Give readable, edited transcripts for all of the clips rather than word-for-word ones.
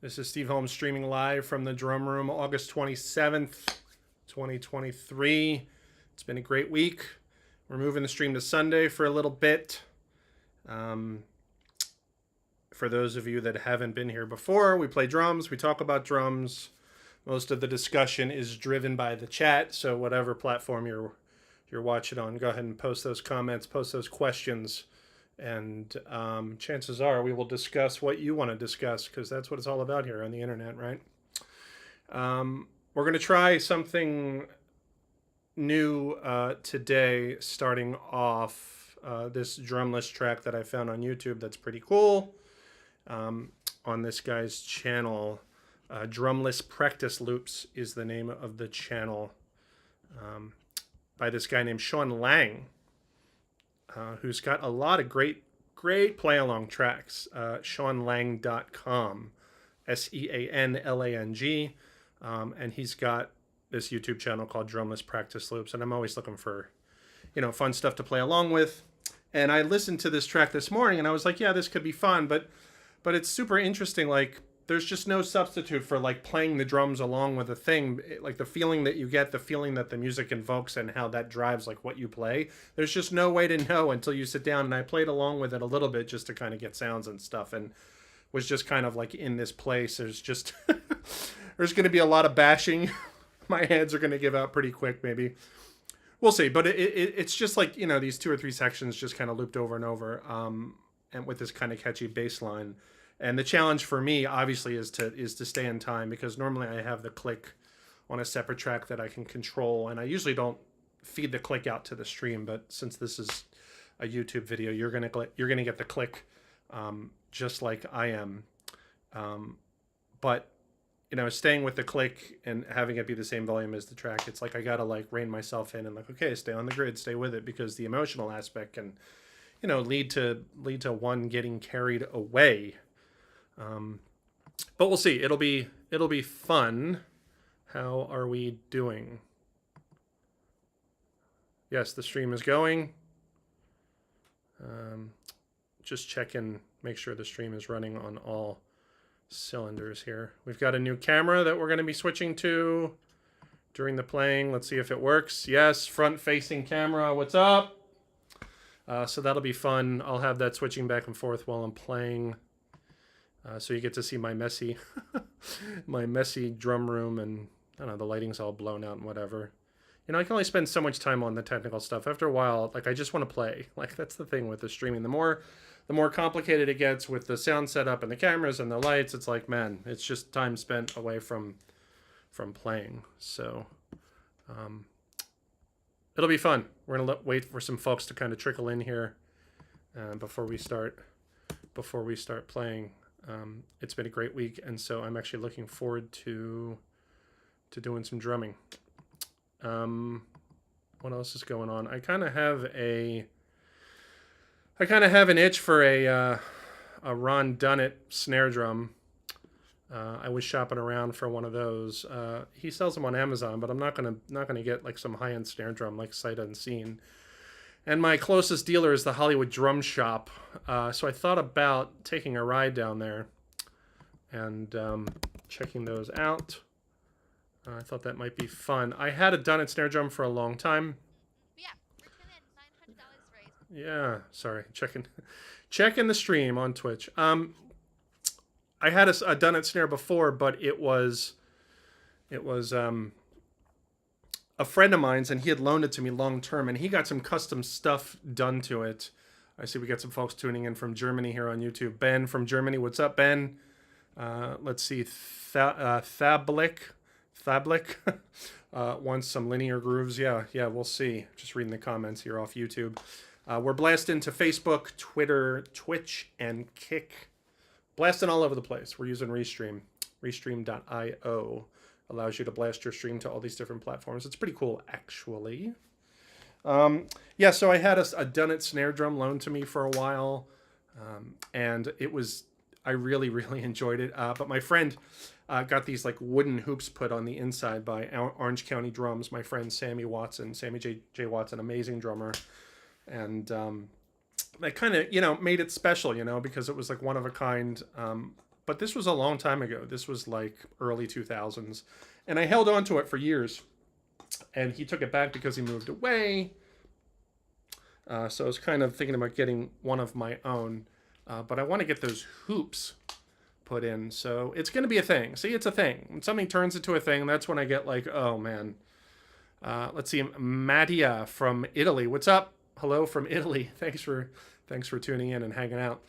This is Steve Holmes streaming live from the drum room, August 27th, 2023. It's been a great week. We're moving the stream to Sunday for a little bit. For those of you that haven't been here before, we play drums, we talk about drums. Most of the discussion is driven by the chat, so whatever platform you're watching on, go ahead and post those comments, post those questions. And chances are we will discuss what you want to discuss, because that's what it's all about here on the internet, right? We're going to try something new today, starting off this drumless track that I found on YouTube that's pretty cool. On this guy's channel, Drumless Practice Loops is the name of the channel, by this guy named Sean Lang. Who's got a lot of great play-along tracks. SeanLang.com, SeanLang. And he's got this YouTube channel called Drumless Practice Loops. And I'm always looking for, fun stuff to play along with. And I listened to this track this morning, and I was like, yeah, this could be fun. But it's super interesting. Like, there's just no substitute for like playing the drums along with a thing, like the feeling that you get, the feeling that the music invokes, and how that drives like what you play. There's just no way to know until you sit down. And I played along with it a little bit just to kind of get sounds and stuff, and was just kind of like in this place. There's just there's going to be a lot of bashing. My hands are going to give out pretty quick, maybe. We'll see. But it's just like, these 2 or 3 sections just kind of looped over and over, and with this kind of catchy bass line. And the challenge for me, obviously, is to stay in time, because normally I have the click on a separate track that I can control, and I usually don't feed the click out to the stream. But since this is a YouTube video, you're gonna get the click, just like I am. But staying with the click and having it be the same volume as the track, it's like I gotta like rein myself in and like, okay, stay on the grid, stay with it, because the emotional aspect can, lead to one getting carried away. But we'll see. It'll be fun. How are we doing? Yes, the stream is going. Just checking, make sure the stream is running on all cylinders here. We've got a new camera that we're going to be switching to during the playing. Let's see if it works. Yes, front-facing camera. What's up? So that'll be fun. I'll have that switching back and forth while I'm playing. So you get to see my messy drum room, and I don't know, the lighting's all blown out and whatever. I can only spend so much time on the technical stuff. After a while, like, I just want to play. Like, that's the thing with the streaming. The more complicated it gets with the sound setup and the cameras and the lights, it's like, man, it's just time spent away from playing. So it'll be fun. We're gonna wait for some folks to kind of trickle in here before we start playing. It's been a great week, and so I'm actually looking forward to doing some drumming. What else is going on? I kind of have an itch for a Ron Dunnett snare drum. I was shopping around for one of those. He sells them on Amazon, but I'm not gonna get like some high-end snare drum like sight unseen. And my closest dealer is the Hollywood Drum Shop. So I thought about taking a ride down there and checking those out. I thought that might be fun. I had a Dunnett snare drum for a long time. Yeah, return it. $900 raised. Yeah, sorry. Checking the stream on Twitch. I had a Dunnett snare before, but it was a friend of mine's, and he had loaned it to me long term, and he got some custom stuff done to it. I see we got some folks tuning in from Germany here on YouTube. Ben from Germany, what's up, Ben? Let's see, Thablik wants some linear grooves. Yeah, we'll see. Just reading the comments here off YouTube. We're blasting to Facebook, Twitter, Twitch, and Kick. Blasting all over the place. We're using Restream. Restream.io allows you to blast your stream to all these different platforms. It's pretty cool, actually. Yeah, so I had a Dunnett snare drum loaned to me for a while, and I really, really enjoyed it. But my friend got these like wooden hoops put on the inside by Orange County Drums. My friend Sammy J. Watson, amazing drummer. And that kind of, made it special, because it was like one of a kind. but this was a long time ago. This was like early 2000s. And I held on to it for years. And he took it back because he moved away. So I was kind of thinking about getting one of my own. But I want to get those hoops put in. So it's going to be a thing. See, it's a thing. When something turns into a thing, that's when I get like, oh man. Let's see, Mattia from Italy. What's up? Hello from Italy. Thanks for tuning in and hanging out.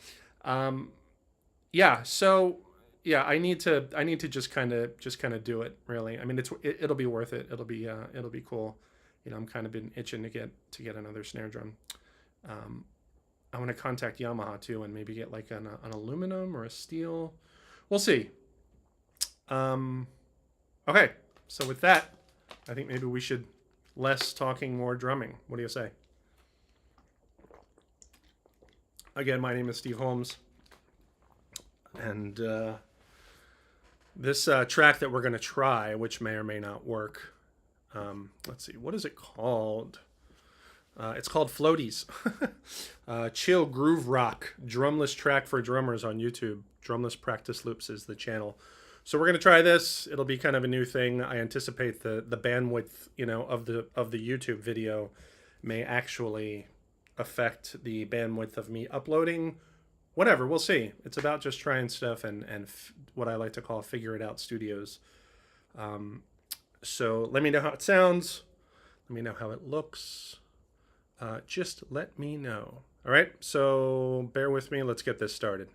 Yeah. So yeah, I need to just kind of do it. Really, I mean, it'll be worth it. It'll be cool. You know, I'm kind of been itching to get another snare drum. I want to contact Yamaha too and maybe get like an aluminum or a steel. We'll see. Okay, so with that, I think maybe we should less talking, more drumming. What do you say? Again, my name is Steve Holmes, and this track that we're going to try, which may or may not work. Let's see, what is it called? It's called Floaties. Chill groove rock drumless track for drummers on YouTube. Drumless Practice Loops is the channel. So we're gonna try this. It'll be kind of a new thing. I anticipate the bandwidth, you know, of the YouTube video may actually affect the bandwidth of me uploading. Whatever, we'll see. It's about just trying stuff and what I like to call figure it out studios. So let me know how it sounds. Let me know how it looks. Just let me know. All right, so bear with me. Let's get this started.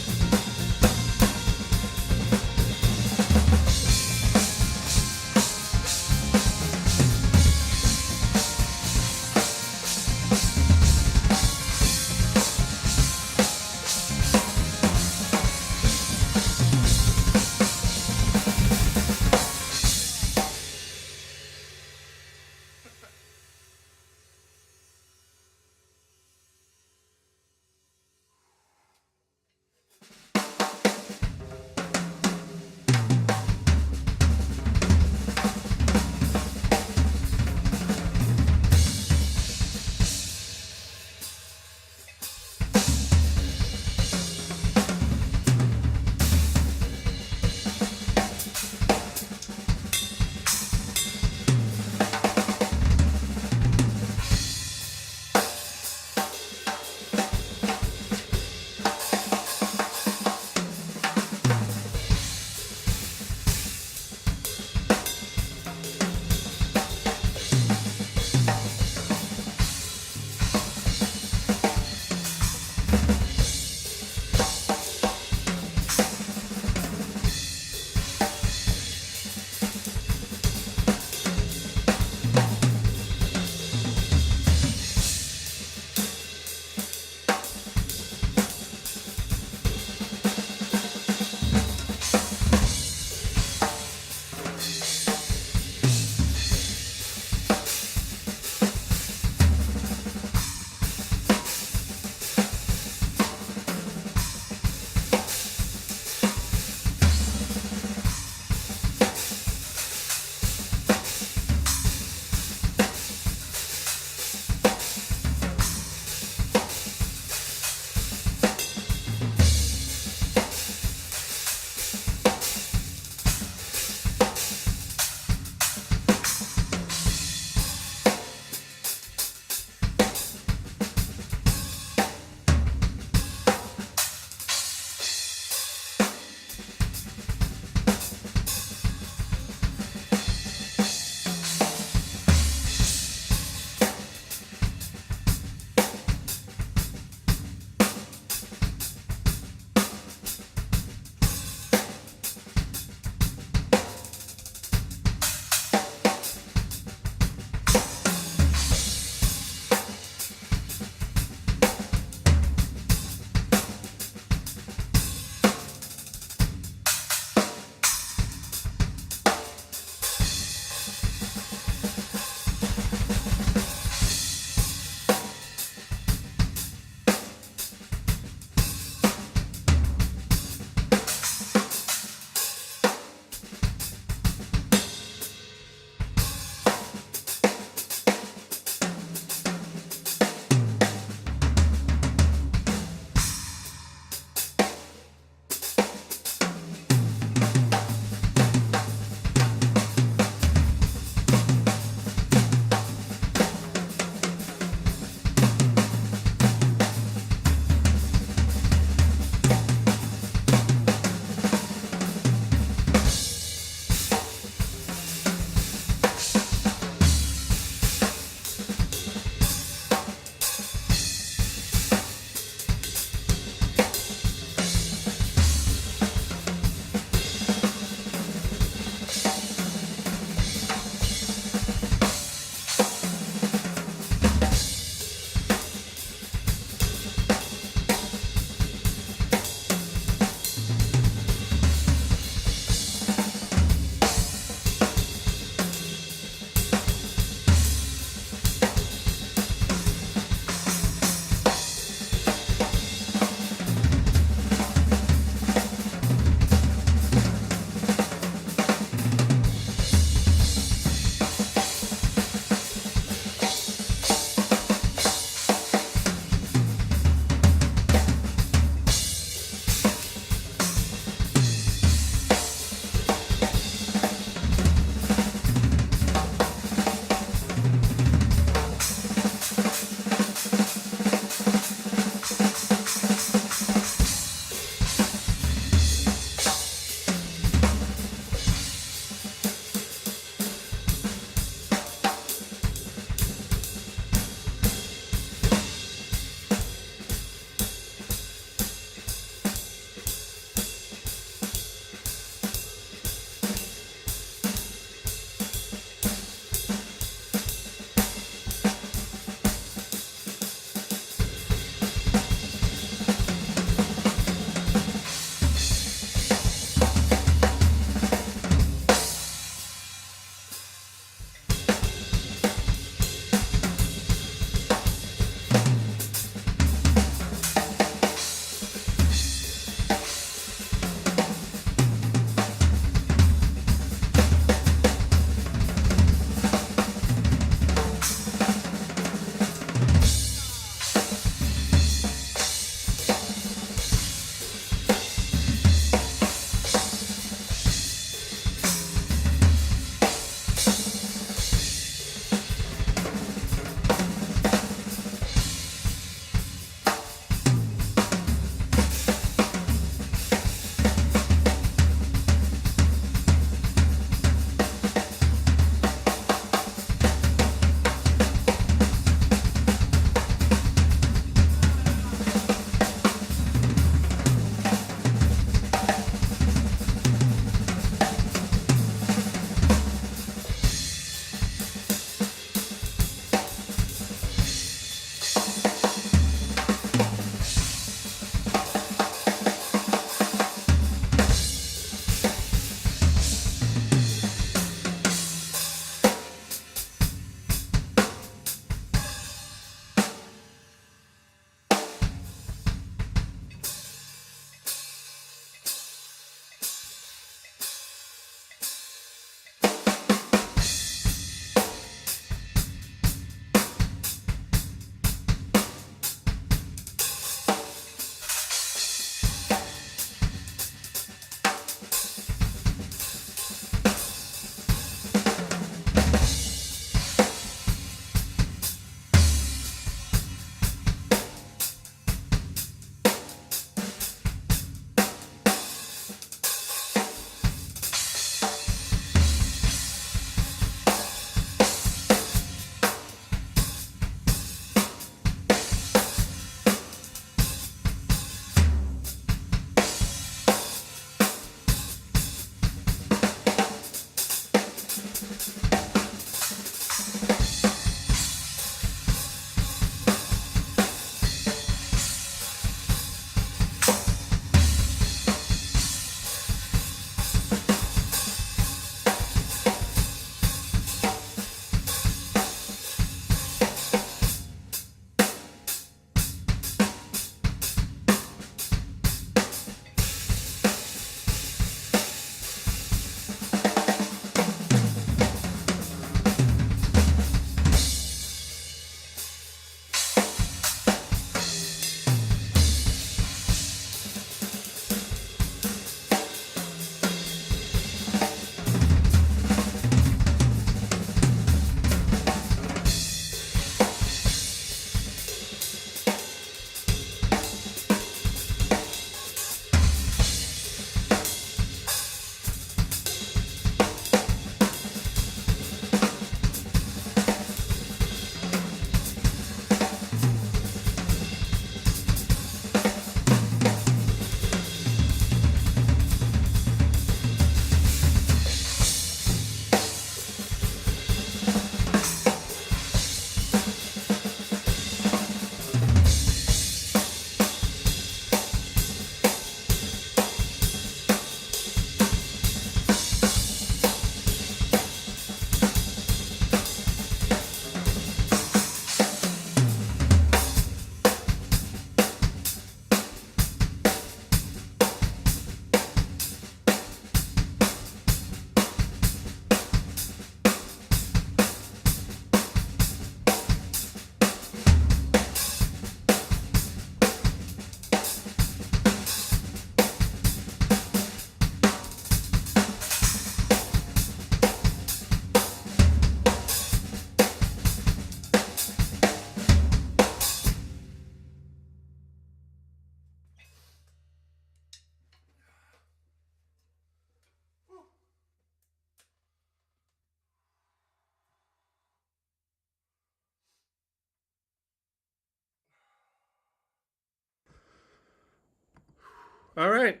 All right.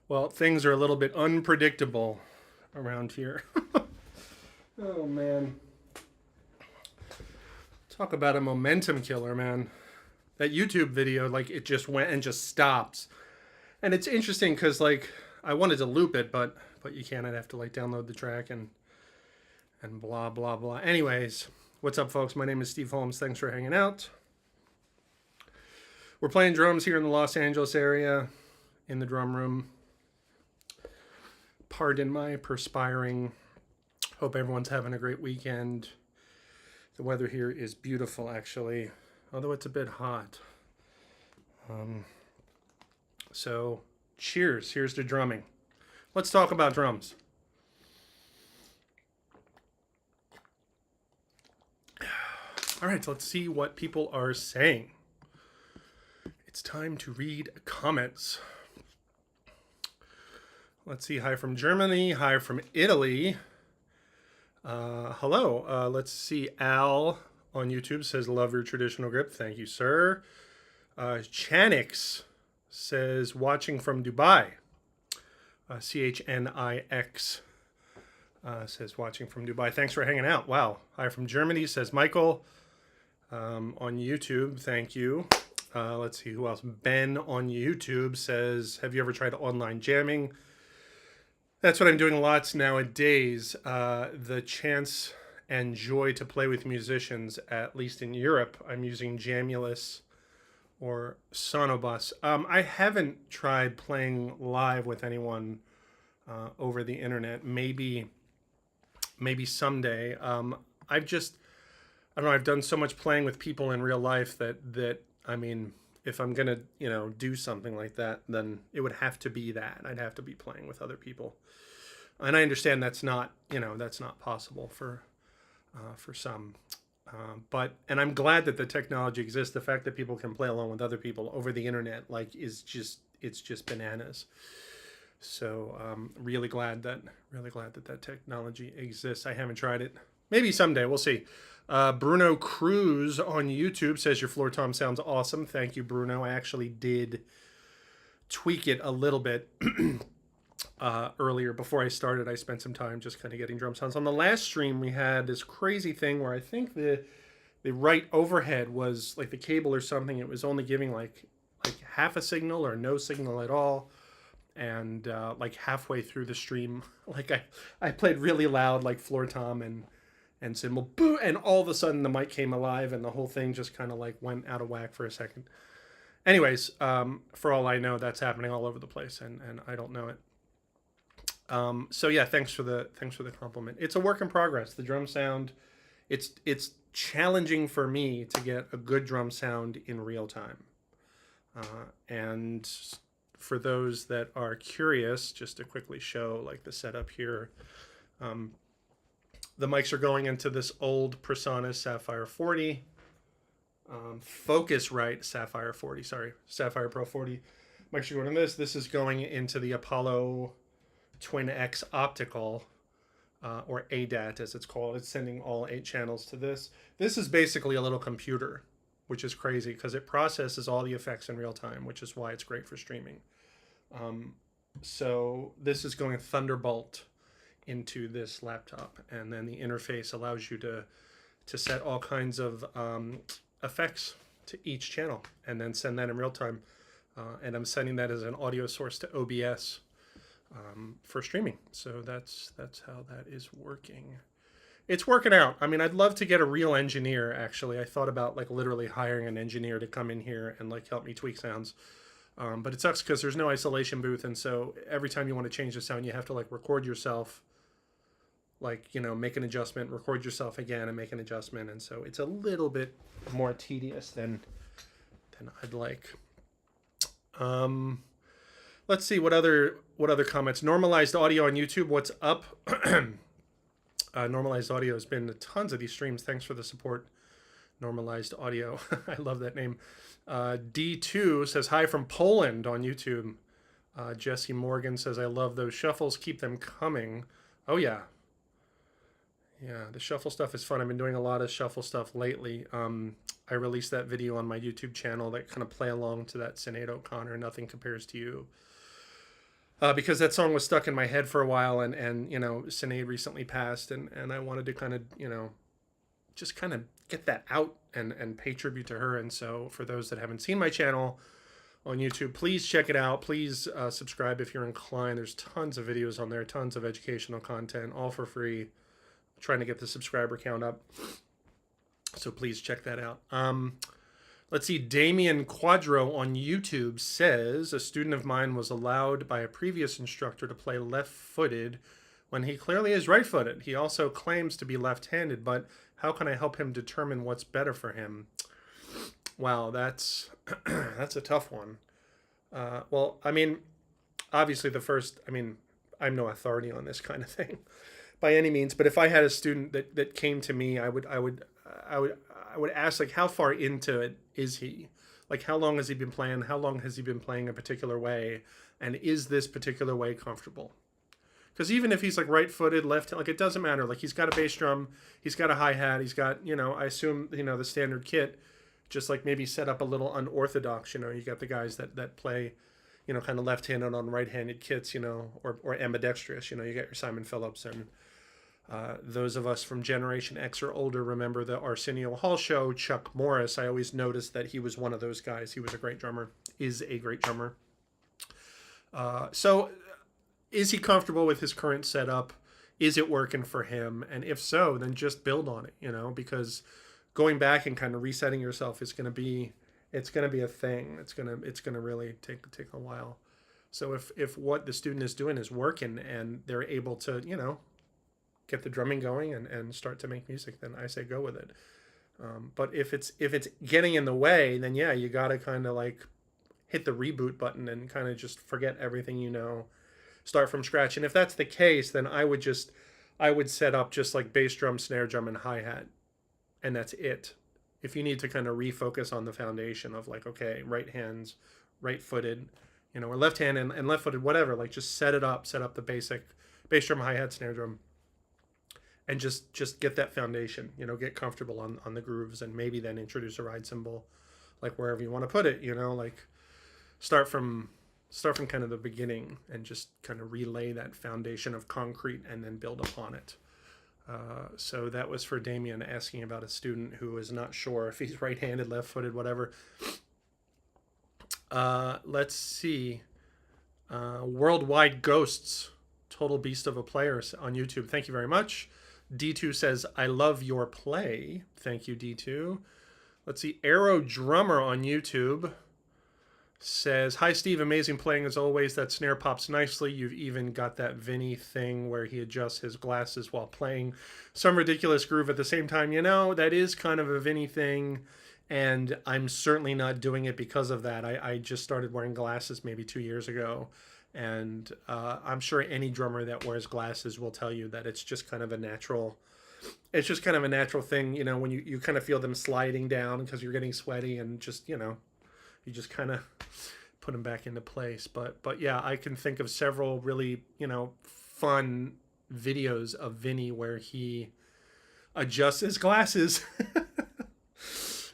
Well, things are a little bit unpredictable around here. Oh, man. Talk about a momentum killer, man. That YouTube video, like, it just went and just stops. And it's interesting because, like, I wanted to loop it, but you can't. I'd have to, like, download the track and blah, blah, blah. Anyways, what's up, folks? My name is Steve Holmes. Thanks for hanging out. We're playing drums here in the Los Angeles area in the drum room. Pardon my perspiring. Hope everyone's having a great weekend. The weather here is beautiful, actually, although it's a bit hot. So, cheers. Here's to drumming. Let's talk about drums. All right, let's see what people are saying. It's time to read comments. Let's see. Hi from Germany. Hi from Italy. Hello. Let's see. Al on YouTube says, love your traditional grip. Thank you, sir. Chanix says, watching from Dubai. Chnix says, watching from Dubai. Thanks for hanging out. Wow. Hi from Germany, says Michael on YouTube. Thank you. Let's see who else. Ben on YouTube says, have you ever tried online jamming? That's what I'm doing lots nowadays. The chance and joy to play with musicians, at least in Europe, I'm using Jamulus or Sonobus. I haven't tried playing live with anyone over the internet. Maybe someday. I've done so much playing with people in real life that I mean, if I'm gonna, do something like that, then it would have to be that. I'd have to be playing with other people. And I understand that's not possible for some. And I'm glad that the technology exists. The fact that people can play along with other people over the internet, like, it's just bananas. So really glad that that technology exists. I haven't tried it. Maybe someday. We'll see. Bruno Cruz on YouTube says your floor tom sounds awesome. Thank you, Bruno. I actually did tweak it a little bit earlier. Before I started, I spent some time just kind of getting drum sounds. On the last stream, we had this crazy thing where I think the right overhead was like the cable or something. It was only giving like half a signal or no signal at all. And like halfway through the stream, like I played really loud, like floor tom and cymbal, boo, and all of a sudden the mic came alive and the whole thing just kind of like went out of whack for a second. Anyways, for all I know, that's happening all over the place, and I don't know it. So yeah, thanks for the compliment. It's a work in progress. The drum sound, it's challenging for me to get a good drum sound in real time. And for those that are curious, just to quickly show like the setup here, the mics are going into this old Presonus Sapphire 40, Focusrite Sapphire 40, Sapphire Pro 40. Mics are going in this. This is going into the Apollo Twin X optical, or ADAT as it's called. It's sending all 8 channels to this. This is basically a little computer, which is crazy because it processes all the effects in real time, which is why it's great for streaming. So this is going Thunderbolt into this laptop, and then the interface allows you to set all kinds of effects to each channel and then send that in real time. And I'm sending that as an audio source to OBS for streaming. So that's how that is working. It's working out. I mean, I'd love to get a real engineer, actually. I thought about like literally hiring an engineer to come in here and like help me tweak sounds. But it sucks because there's no isolation booth, and so every time you want to change the sound, you have to like record yourself, like, make an adjustment, record yourself again and make an adjustment, and so it's a little bit more tedious than I'd like. Let's see what other comments. Normalized audio on YouTube, what's up? Normalized audio has been tons of these streams. Thanks for the support, Normalized Audio. I love that name. D2 says hi from Poland on YouTube. Jesse Morgan says, I love those shuffles. Keep them coming. Oh, yeah. Yeah, the shuffle stuff is fun. I've been doing a lot of shuffle stuff lately. I released that video on my YouTube channel that kind of play along to that Sinead O'Connor, Nothing Compares to You. Because that song was stuck in my head for a while, and you know, Sinead recently passed, and I wanted to kind of, you know, just kind of get that out and pay tribute to her. And so for those that haven't seen my channel on YouTube, please check it out. Please subscribe if you're inclined. There's tons of videos on there, tons of educational content, all for free. I'm trying to get the subscriber count up. So please check that out. Let's see. Damien Quadro on YouTube says, a student of mine was allowed by a previous instructor to play left-footed when he clearly is right-footed. He also claims to be left-handed, but how can I help him determine what's better for him? Wow, that's that's a tough one. Well, I mean, obviously I'm no authority on this kind of thing by any means, but if I had a student that came to me, I would ask, like, how far into it is he? Like, how long has he been playing? How long has he been playing a particular way? And is this particular way comfortable? Because even if he's like right-footed, left, like, it doesn't matter. Like, he's got a bass drum, he's got a hi-hat, he's got, you know, I assume, you know, the standard kit, just like maybe set up a little unorthodox. You know, you got the guys that play, you know, kind of left-handed on right-handed kits, you know, or ambidextrous. You know, you got your Simon Phillips, and those of us from Generation X or older remember the Arsenio Hall show, Chuck Morris. I always noticed that he was one of those guys. He was a great drummer, is a great drummer. So is he comfortable with his current setup? Is it working for him? And if so, then just build on it, you know, because going back and kind of resetting yourself is going to be, it's going to be a thing. It's going to really take a while. So if what the student is doing is working and they're able to, you know, get the drumming going and start to make music, then I say go with it. But if it's getting in the way, then yeah, you got to kind of like hit the reboot button and kind of just forget everything you know, start from scratch. And if that's the case, then I would set up just like bass drum, snare drum, and hi-hat, and that's it. If you need to kind of refocus on the foundation of like, okay, right hands, right-footed, you know, or left hand and left-footed, whatever, like just set up the basic bass drum, hi-hat, snare drum, and just get that foundation, you know, get comfortable on the grooves, and maybe then introduce a ride cymbal, like wherever you want to put it, you know, like start from kind of the beginning and just kind of relay that foundation of concrete and then build upon it. So that was for Damien asking about a student who is not sure if he's right-handed, left-footed, whatever. Let's see. Worldwide Ghosts, Total Beast of a Player on YouTube. Thank you very much. D2 says, I love your play. Thank you, D2. Let's see. Arrow Drummer on YouTube says, hi Steve, amazing playing as always. That snare pops nicely. You've even got that Vinny thing where he adjusts his glasses while playing some ridiculous groove at the same time. You know, that is kind of a Vinny thing, and I'm certainly not doing it because of that. I just started wearing glasses maybe 2 years ago, and I'm sure any drummer that wears glasses will tell you that it's just kind of a natural thing, you know, when you kind of feel them sliding down because you're getting sweaty, and just, you know, you just kind of put them back into place. But yeah, I can think of several really, you know, fun videos of Vinny where he adjusts his glasses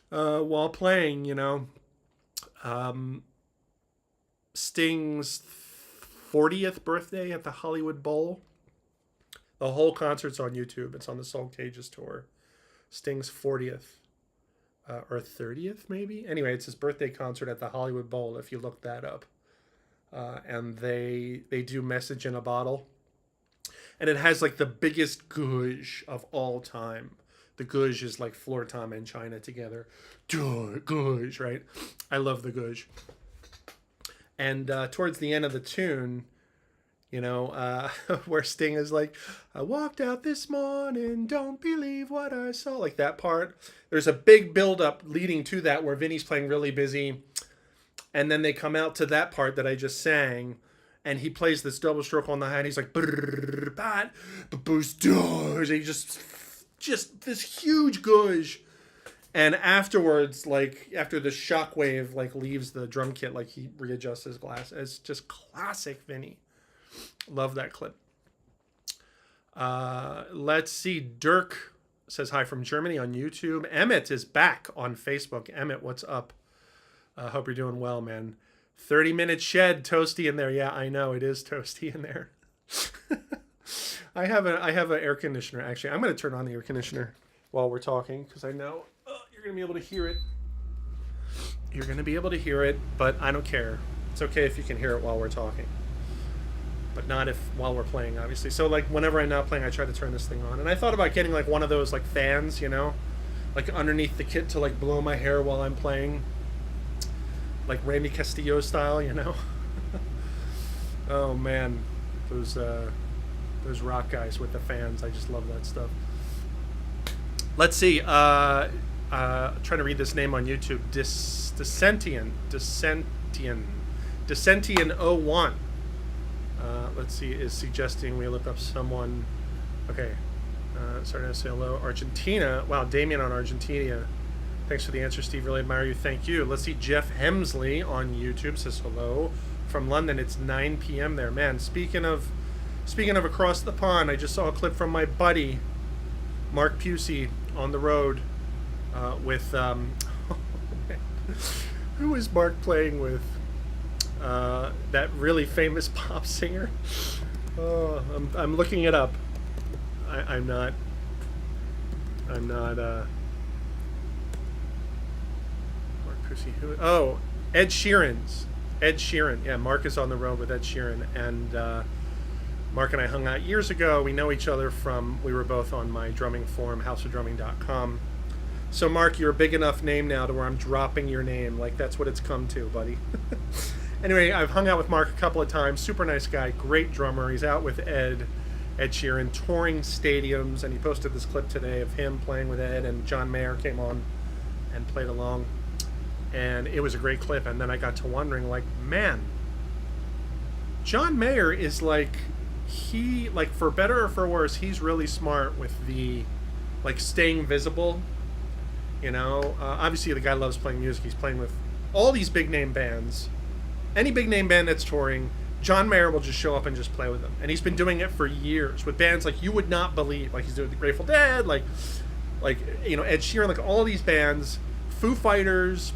while playing, you know. Sting's 40th birthday at the Hollywood Bowl. The whole concert's on YouTube. It's on the Soul Cages tour. Sting's 40th. Or 30th, maybe? Anyway, it's his birthday concert at the Hollywood Bowl, if you look that up. And they do Message in a Bottle. And it has, like, the biggest goosh of all time. The goosh is like Floor Tom and China together. Goosh, right? I love the goosh. And towards the end of the tune, you know, where Sting is like, I walked out this morning, don't believe what I saw. Like that part. There's a big build-up leading to that where Vinny's playing really busy. And then they come out to that part that I just sang. And he plays this double stroke on the hi-hat. He's like, boost doors. He just this huge gush. And afterwards, like after the shockwave like leaves the drum kit, like he readjusts his glass. It's just classic Vinny. Love that clip. Let's see. Dirk says hi from Germany on YouTube. Emmett is back on Facebook. Emmett, what's up? Hope you're doing well, man. 30-minute shed, toasty in there. Yeah, I know it is toasty in there. I have an air conditioner. Actually, I'm going to turn on the air conditioner while we're talking because I know you're going to be able to hear it. You're going to be able to hear it, but I don't care. It's okay if you can hear it while we're talking, but not if while we're playing, obviously. So like whenever I'm not playing, I try to turn this thing on. And I thought about getting like one of those like fans, you know, like underneath the kit to like blow my hair while I'm playing, like Randy Castillo style, you know. Oh man, those rock guys with the fans, I just love that stuff. Let's see. Trying to read this name on YouTube. Dissentian01. Let's see, is suggesting we look up someone. Okay. Starting to say hello. Argentina. Wow, Damien on Argentina. Thanks for the answer, Steve. Really admire you. Thank you. Let's see, Jeff Hemsley on YouTube says hello from London. It's 9 p.m. there. Man, speaking of across the pond, I just saw a clip from my buddy Mark Pusey on the road with who is Mark playing with? That really famous pop singer. Oh, I'm looking it up. I'm not. Mark Pusey. Who? Oh, Ed Sheeran's. Ed Sheeran. Yeah, Mark is on the road with Ed Sheeran, and Mark and I hung out years ago. We know each other from, we were both on my drumming forum, houseofdrumming.com. So Mark, you're a big enough name now to where I'm dropping your name. Like, that's what it's come to, buddy. Anyway, I've hung out with Mark a couple of times. Super nice guy, great drummer. He's out with Ed Sheeran, touring stadiums, and he posted this clip today of him playing with Ed, and John Mayer came on and played along. And it was a great clip, and then I got to wondering, like, man, John Mayer is like, he, like, for better or for worse, he's really smart with the, like, staying visible, you know. Obviously the guy loves playing music. He's playing with all these big name bands. Any big name band that's touring, John Mayer will just show up and just play with them. And he's been doing it for years with bands like you would not believe. Like, he's doing the Grateful Dead, like you know, Ed Sheeran, like all these bands, Foo Fighters.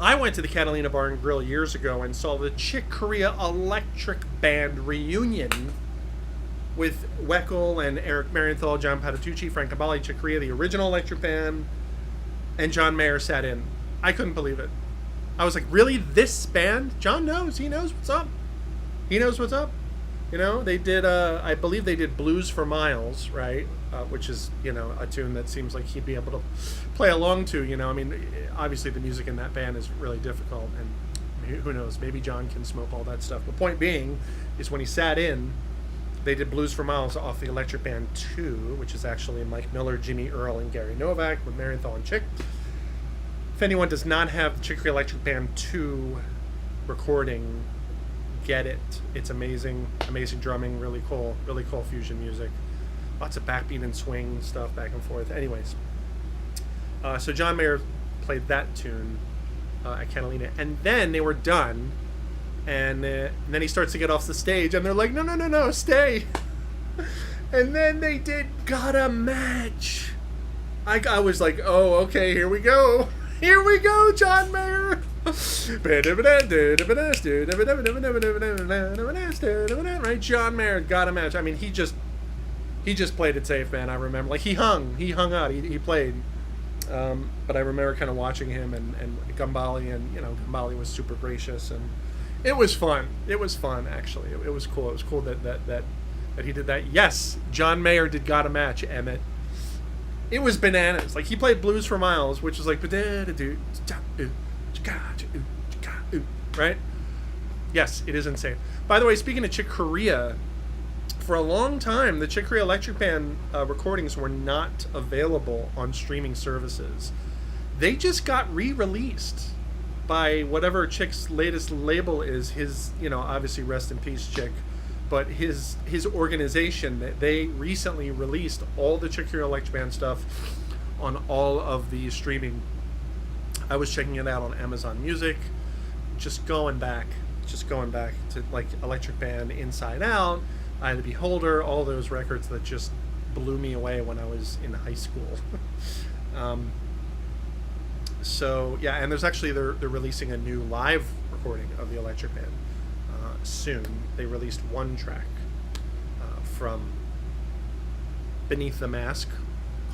I went to the Catalina Bar and Grill years ago and saw the Corea Electric Band reunion with Weckl and Eric Marienthal, John Patitucci, Frank Cabali, Chick Corea, the original Electric Band, and John Mayer sat in. I couldn't believe it. I was like, really? This band? John knows. He knows what's up. He knows what's up. You know, they did, I believe they did Blues for Miles, right? Which is, you know, a tune that seems like he'd be able to play along to, you know. I mean, obviously the music in that band is really difficult, and who knows, maybe John can smoke all that stuff. The point being is when he sat in, they did Blues for Miles off the Electric Band 2, which is actually Mike Miller, Jimmy Earl, and Gary Novak with Marienthal and Chick. If anyone does not have the Chick Corea Electric Band 2 recording, get it. It's amazing, amazing drumming, really cool fusion music. Lots of backbeat and swing stuff back and forth. Anyways, so John Mayer played that tune at Catalina, and then they were done, and then he starts to get off the stage, and they're like, no, stay. And then they did Gotta Match. I was like, oh, okay, here we go, John Mayer. Right, John Mayer, Gotta Match. I mean, he just played it safe, man. I remember, like, he hung out, he played, but I remember kind of watching him and Gambali, and, you know, Gambali was super gracious, and it was fun, actually. It was cool. It was cool that he did that. Yes, John Mayer did Gotta Match, Emmett. It was bananas. Like, he played Blues for Miles, which is like, right? Yes, it is insane. By the way, speaking of Chick Corea, for a long time, the Chick Corea Electric Band recordings were not available on streaming services. They just got re-released by whatever Chick's latest label is. His, you know, obviously rest in peace, Chick, but his organization, they recently released all the Chick Corea Electric Band stuff on all of the streaming. I was checking it out on Amazon Music, just going back to like Electric Band Inside Out, Eye of the Beholder, all those records that just blew me away when I was in high school. So yeah, and there's actually they're releasing a new live recording of the Electric Band soon. They released one track from Beneath the Mask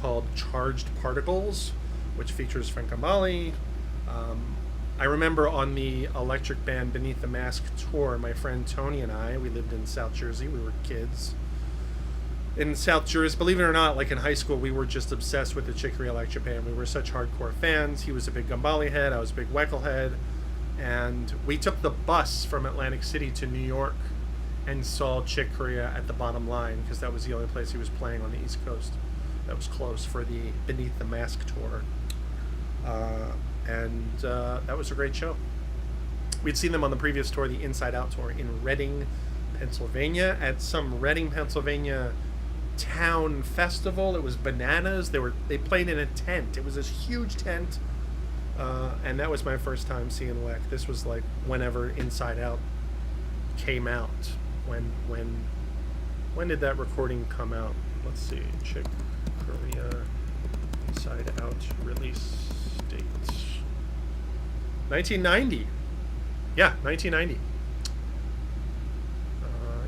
called Charged Particles, which features Frank Gambale. I remember on the Electric Band Beneath the Mask tour, my friend Tony and I, we lived in South Jersey. We were kids in South Jersey. Believe it or not, like in high school, we were just obsessed with the Corea Elektric Band. We were such hardcore fans. He was a big Gambale head. I was a big Weckl head. And we took the bus from Atlantic City to New York and saw Chick Corea at the Bottom Line, because that was the only place he was playing on the East Coast that was close for the Beneath the Mask tour. And that was a great show. We'd seen them on the previous tour, the Inside Out tour, in Reading, Pennsylvania, at some Reading, Pennsylvania town festival. It was bananas. They played in a tent. It was this huge tent, and that was my first time seeing Weck. This was like whenever Inside Out came out. When did that recording come out? Let's see. Chick Corea Inside Out release date. 1990. Yeah, 1990.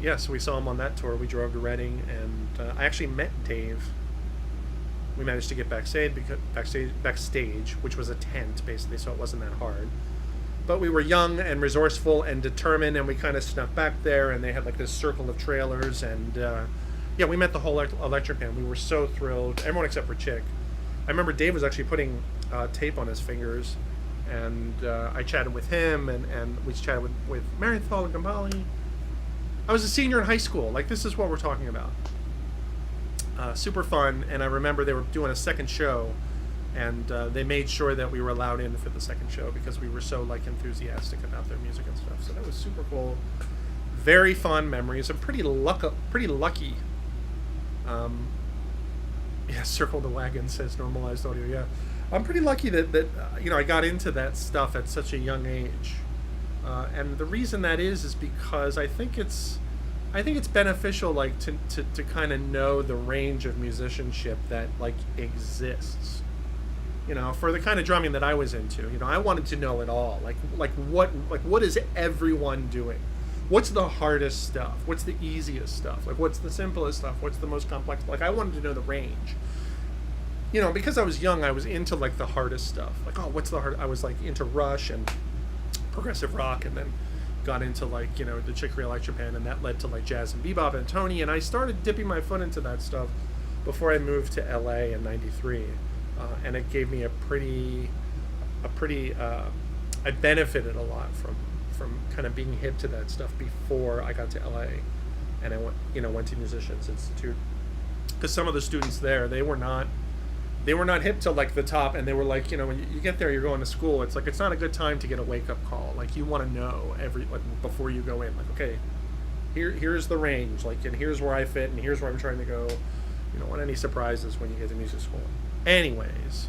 Yeah, so we saw him on that tour. We drove to Reading, and I actually met Dave. We managed to get backstage, which was a tent, basically, so it wasn't that hard. But we were young and resourceful and determined, and we kind of snuck back there, and they had like this circle of trailers, and yeah, we met the whole Electric Band. We were so thrilled, everyone except for Chick. I remember Dave was actually putting tape on his fingers, and I chatted with him, and we chatted with Marienthal and Gambale. I was a senior in high school. Like, this is what we're talking about. Super fun, and I remember they were doing a second show, and they made sure that we were allowed in for the second show because we were so like enthusiastic about their music and stuff. So that was super cool. Very fond memories. I'm pretty lucky. Yeah, Circle the Wagon says normalized audio. Yeah, I'm pretty lucky that I got into that stuff at such a young age, and the reason that is because I think it's beneficial, like to kind of know the range of musicianship that like exists. For the kind of drumming that I was into, I wanted to know it all. What is everyone doing? What's the hardest stuff? What's the easiest stuff? Like, what's the simplest stuff? What's the most complex? Like, I wanted to know the range. Because I was young, I was into like the hardest stuff. Like, oh, what's the hard? I was like into Rush and progressive rock, and then got into like the Chick Corea Elektric Band, and that led to like jazz and bebop and Tony, and I started dipping my foot into that stuff before I moved to LA in '93. And it gave me I benefited a lot from kind of being hip to that stuff before I got to LA, and I went to Musicians Institute, because some of the students there, they were not hip to like the top, and they were like, when you get there, you're going to school, it's like, it's not a good time to get a wake-up call. Like, you want to know before you go in, like, okay, here's the range, like, and here's where I fit, and here's where I'm trying to go. You don't want any surprises when you get to music school. Anyways,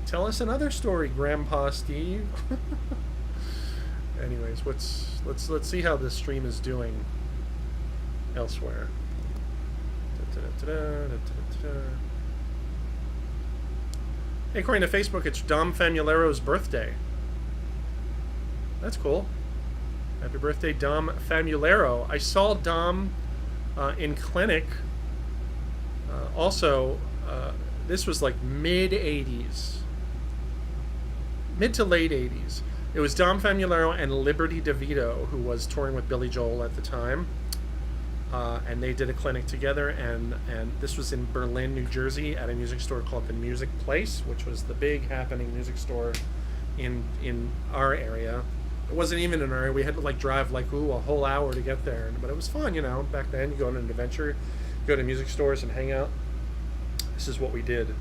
tell us another story, Grandpa Steve. Anyways, let's see how this stream is doing elsewhere. Hey, according to Facebook, it's Dom Famularo's birthday. That's cool. Happy birthday, Dom Famularo. I saw Dom in clinic. Also, this was like mid to late 80s. It was Dom Famularo and Liberty DeVito, who was touring with Billy Joel at the time. And they did a clinic together, and this was in Berlin, New Jersey, at a music store called the Music Place, which was the big happening music store in our area. It wasn't even in our area. We had to like drive like a whole hour to get there, but it was fun, back then. You go on an adventure, go to music stores and hang out. This is what we did.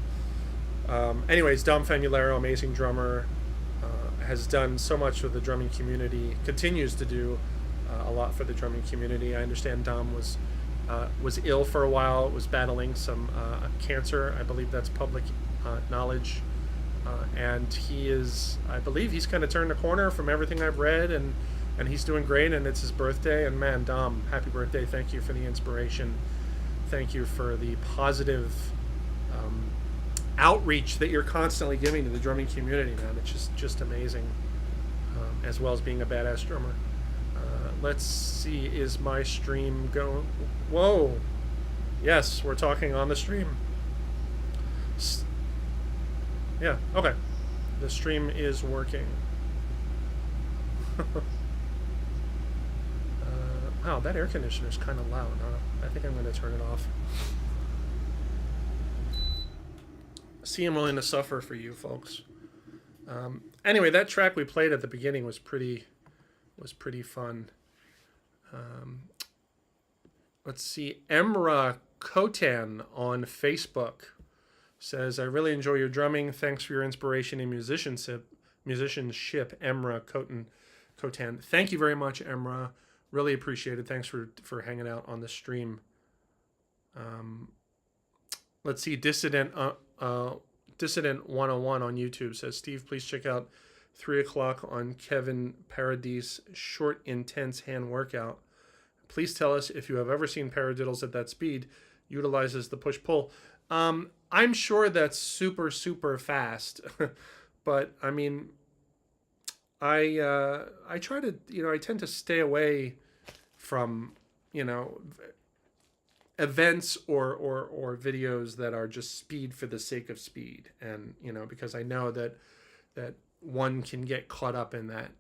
Anyways, Dom Famularo, amazing drummer, has done so much for the drumming community, continues to do a lot for the drumming community. I understand Dom was ill for a while, was battling some cancer. I believe that's public knowledge. And I believe he's kind of turned the corner from everything I've read, and and he's doing great, and it's his birthday. And man, Dom, happy birthday! Thank you for the inspiration. Thank you for the positive um, outreach that you're constantly giving to the drumming community, man. It's just amazing, as well as being a badass drummer. Let's see, is my stream going? Whoa! Yes, we're talking on the stream. Yeah, okay. The stream is working. Wow, that air conditioner is kind of loud, huh? I think I'm going to turn it off. See, I'm willing to suffer for you folks. Anyway, that track we played at the beginning was pretty fun. Let's see, Emra Kotan on Facebook says, I really enjoy your drumming. Thanks for your inspiration and musicianship, Emra Kotan. Thank you very much, Emra. Really appreciate it. Thanks for hanging out on the stream. Let's see, Dissident 101 on YouTube says, Steve, please check out 3 o'clock on Kevin Paradis' short, intense hand workout. Please tell us if you have ever seen paradiddles at that speed. Utilizes the push-pull. I'm sure that's super, super fast. But, I mean, I try to, I tend to stay away from, events or videos that are just speed for the sake of speed. And, because I know that one can get caught up in that.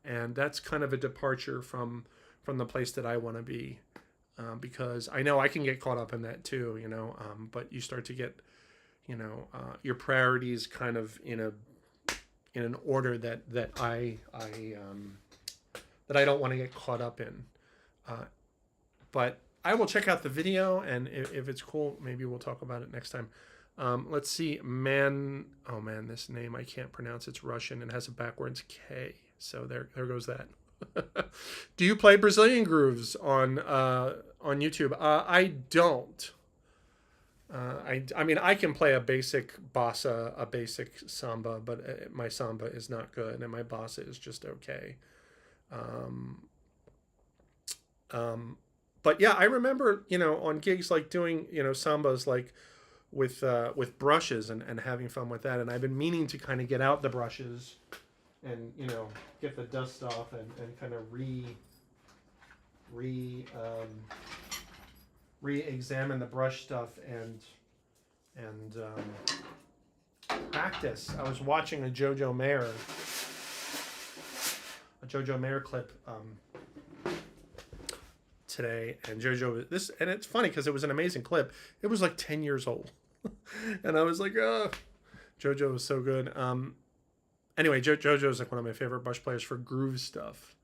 And that's kind of a departure from the place that I want to be. Because I know I can get caught up in that too, but you start to get, your priorities kind of in an order that I don't want to get caught up in. But I will check out the video, and if it's cool, maybe we'll talk about it next time. Let's see, oh man, this name I can't pronounce. It's Russian and has a backwards K. So there goes that. Do you play Brazilian grooves on YouTube? I don't. I mean, I can play a basic bossa, a basic samba, but my samba is not good, and my bossa is just okay. But yeah, I remember, on gigs like doing, sambas like with brushes and having fun with that, and I've been meaning to kind of get out the brushes and get the dust off and kind of re-examine the brush stuff and practice. I was watching a Jojo Mayer clip today, and and it's funny because it was an amazing clip. It was like 10 years old, and I was like, oh, Jojo was so good. Anyway, Jojo is like one of my favorite brush players for groove stuff,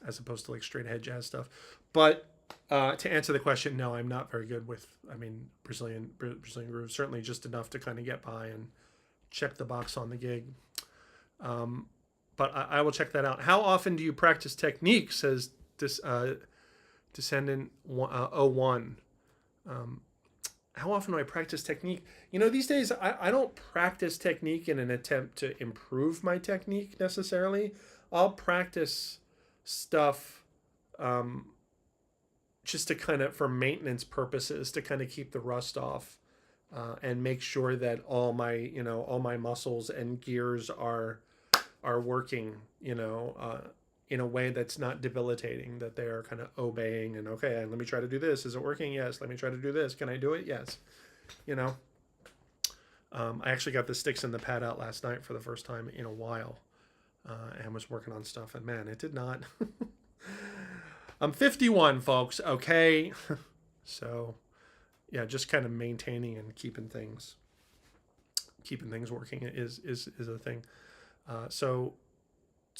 as opposed to like straight ahead jazz stuff. But to answer the question, no, I'm not very good with, Brazilian grooves. Certainly just enough to kind of get by and check the box on the gig. But I will check that out. How often do you practice technique? Says this Descendant 01. How often do I practice technique? These days I don't practice technique in an attempt to improve my technique necessarily. I'll practice stuff just to kind of, for maintenance purposes, to kind of keep the rust off and make sure that all my muscles and gears are working, in a way that's not debilitating, that they're kind of obeying and, okay, let me try to do this. Is it working? Yes. Let me try to do this. Can I do it? Yes. I actually got the sticks and the pad out last night for the first time in a while, and was working on stuff, and man, it did not. I'm 51, folks. Okay. So yeah, just kind of maintaining and keeping things working is a thing. So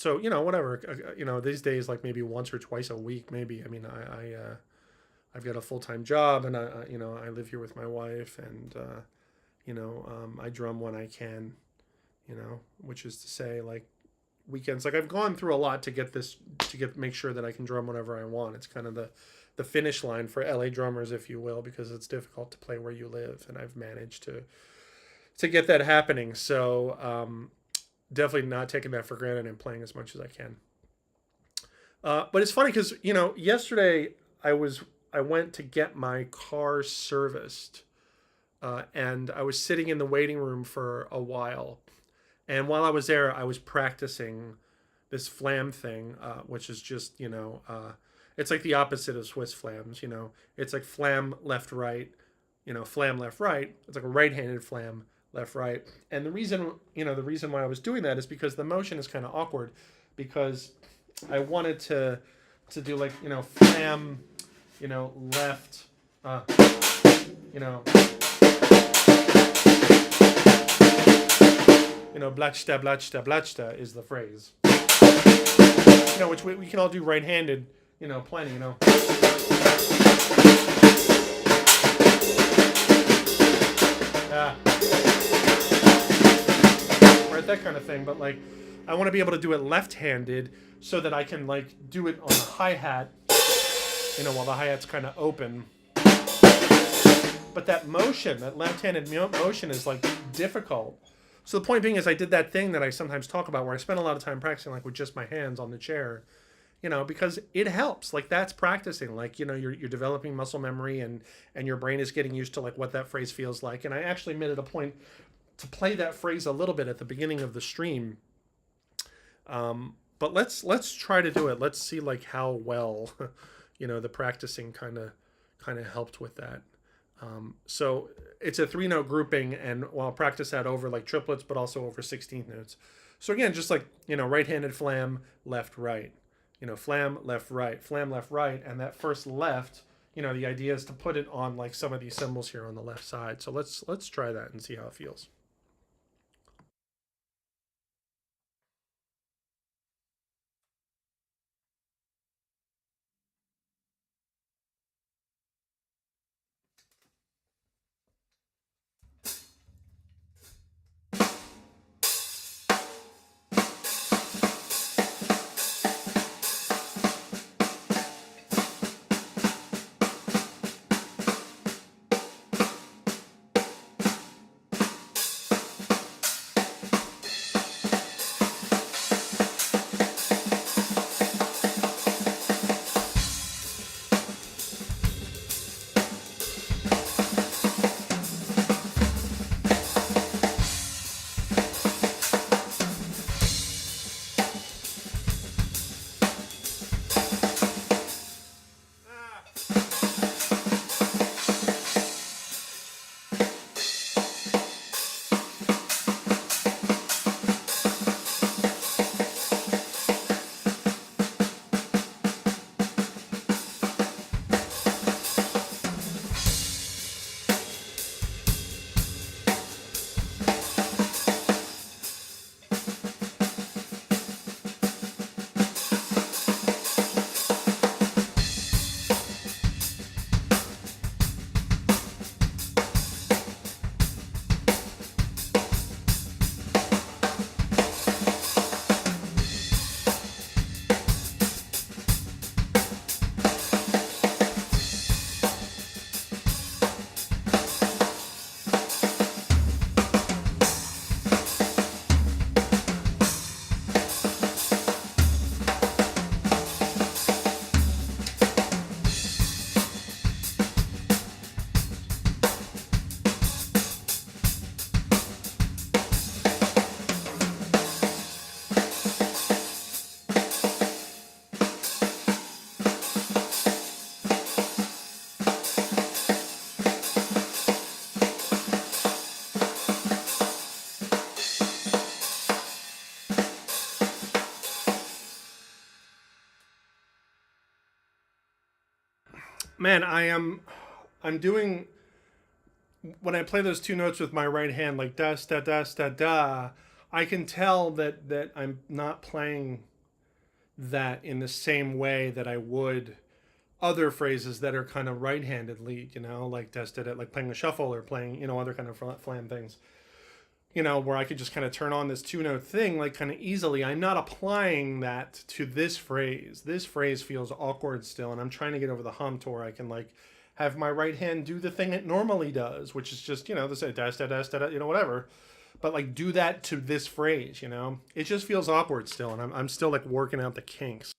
whatever, these days, like maybe once or twice a week, maybe. I've got a full-time job, and I live here with my wife, and I drum when I can, which is to say, like, weekends. Like, I've gone through a lot to make sure that I can drum whenever I want. It's kind of the finish line for LA drummers, if you will, because it's difficult to play where you live, and I've managed to get that happening. So definitely not taking that for granted and playing as much as I can. But it's funny because yesterday I went to get my car serviced, and I was sitting in the waiting room for a while. And while I was there, I was practicing this flam thing, which is just it's like the opposite of Swiss flams. It's like flam left right, flam left right. It's like a right-handed flam left right. And the reason why I was doing that is because the motion is kind of awkward, because I wanted to do like flam, left, you know blatchta blatchta blatchta is the phrase. Which we can all do right-handed, plenty. Yeah. Right, that kind of thing. But like, I want to be able to do it left-handed so that I can like do it on the hi-hat, while the hi-hat's kind of open. But that motion, that left-handed motion, is like difficult. So the point being is, I did that thing that I sometimes talk about, where I spent a lot of time practicing like with just my hands on the chair, because it helps. Like, that's practicing. Like, you're developing muscle memory, and your brain is getting used to like what that phrase feels like. And I actually made it a point to play that phrase a little bit at the beginning of the stream. But let's try to do it. Let's see like how well, the practicing kind of helped with that. So it's a 3-note grouping, and I'll practice that over like triplets, but also over 16th notes. So again, just like, right-handed flam, left, right, flam, left, right, and that first left, the idea is to put it on like some of these cymbals here on the left side. So let's try that and see how it feels. Man, I'm doing, when I play those 2 notes with my right hand, like da da da da da, I can tell that I'm not playing that in the same way that I would other phrases that are kind of right-handed lead, like da da da, like playing the shuffle or playing, other kind of flam things. Where I could just kind of turn on this 2-note thing like kind of easily. I'm not applying that to this phrase. This phrase feels awkward still, and I'm trying to get over the hump to where I can like have my right hand do the thing it normally does, which is just, this dash da dash da, whatever. But like do that to this phrase, It just feels awkward still, and I'm still like working out the kinks.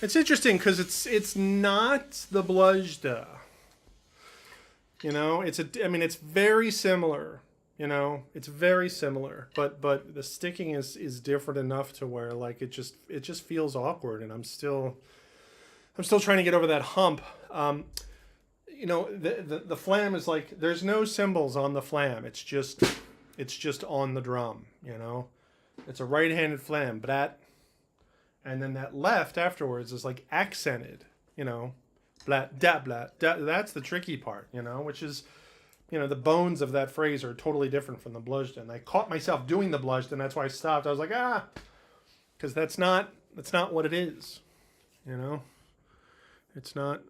It's interesting because it's not the bluzda. You know, I mean, it's very similar. You know, it's very similar, but the sticking is different enough to where like it just feels awkward, and I'm still trying to get over that hump. You know, the flam is like there's no cymbals on the flam. It's just on the drum. You know, it's a right-handed flam, brat, and then that left afterwards is like accented. You know, blat da blat da. That's the tricky part. You know, which is the bones of that phrase are totally different from the bludgeon. I caught myself doing the bludgeon. That's why I stopped. I was like, because that's not what it is. You know, it's not.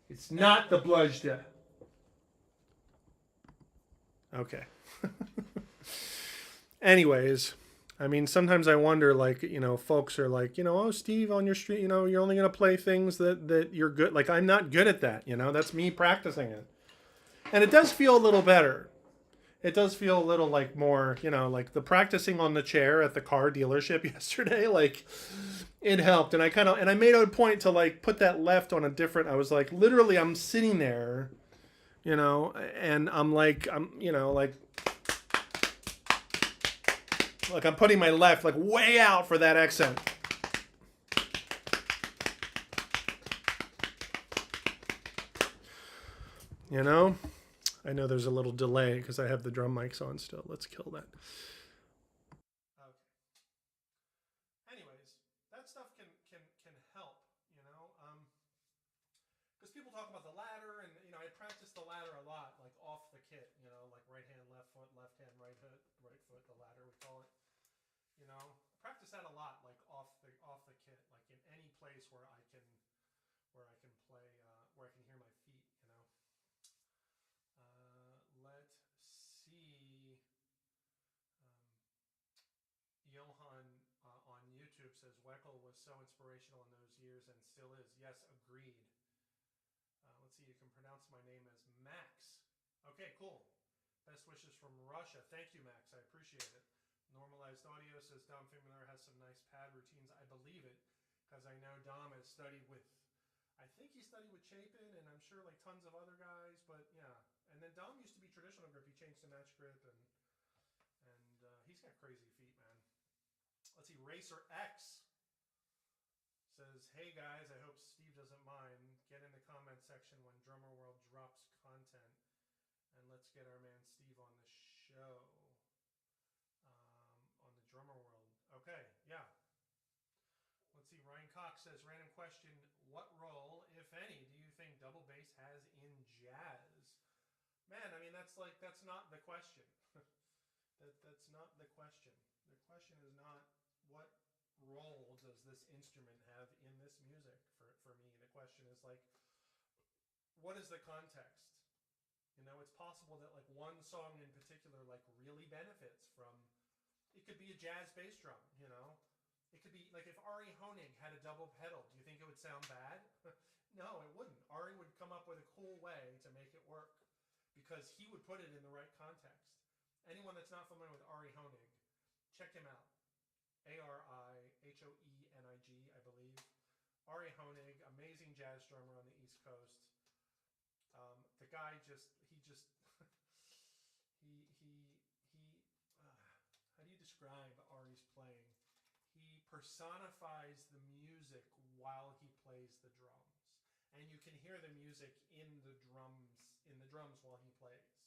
It's not the bludgeon. Okay. Anyways, I mean, sometimes I wonder, like, folks are like, oh, Steve, on your street, you're only going to play things that you're good. Like, I'm not good at that. That's me practicing it. And it does feel a little better. It does feel a little like more, like the practicing on the chair at the car dealership yesterday, like it helped. And I made a point to like put that left on a different, I was like, literally I'm sitting there, and I'm like, like I'm putting my left like way out for that accent. I know there's a little delay because I have the drum mics on still. Let's kill that. Okay. Anyways, that stuff can help, because people talk about the ladder, and I practice the ladder a lot, like off the kit, like right hand, left foot, left hand, right foot, the ladder we call it. I practice that a lot, like off the kit, like in any place where I can play, where I can hear my feet. Let's see. Johan on YouTube says Weckl was so inspirational in those years and still is. Yes, agreed. Let's see. You can pronounce my name as Max. Okay, cool. Best wishes from Russia. Thank you, Max. I appreciate it. Normalized Audio says Dom Famularo has some nice pad routines. I believe it because I know Dom has studied with. I think he studied with Chapin, and I'm sure like tons of other guys. But yeah, and then Dom used to be traditional grip. He changed to match grip, and he's got crazy feet, man. Let's see. Racer X says, "Hey guys, I hope Steve doesn't mind. Get in the comment section when Drummer World drops content, and let's get our man Steve on the show." On the Drummer World. Okay, yeah. Let's see. Ryan Cox says, "Random question: what role, if any, do you think double bass has in jazz?" Man, I mean that's not the question. That's not the question. The question is not what role does this instrument have in this music for me. The question is like, what is the context? It's possible that like one song in particular like really benefits from. It could be a jazz bass drum. It could be like if Ari Honig had a double pedal. Do you think it would sound bad? No, it wouldn't. Ari would come up with a cool way to make it work because he would put it in the right context. Anyone that's not familiar with Ari Honig, check him out. Arihoenig, I believe. Ari Honig, amazing jazz drummer on the East Coast. The guy how do you describe Ari's playing? He personifies the music while he plays the drums, and you can hear the music in the drums while he plays.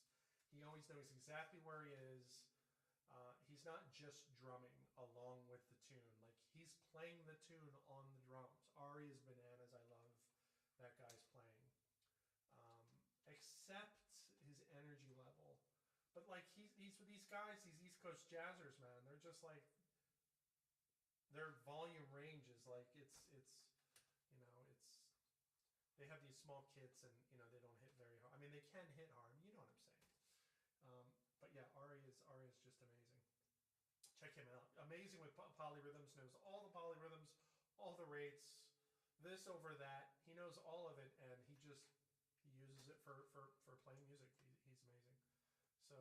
He always knows exactly where he is. He's not just drumming along with the tune. Like, he's playing the tune on the drums. Ari is bananas. I love that guy's playing. Except his energy level. But, like, he's with these guys, these East Coast jazzers, man. They're just, like, their volume range is, like, they have these small kits and, they don't hit very hard. I mean, they can hit hard. You know what I'm saying. But, yeah, Ari is just amazing. Check him out. Amazing with polyrhythms, knows all the polyrhythms, all the rates, this over that. He knows all of it, and he uses it for playing music. He's amazing. So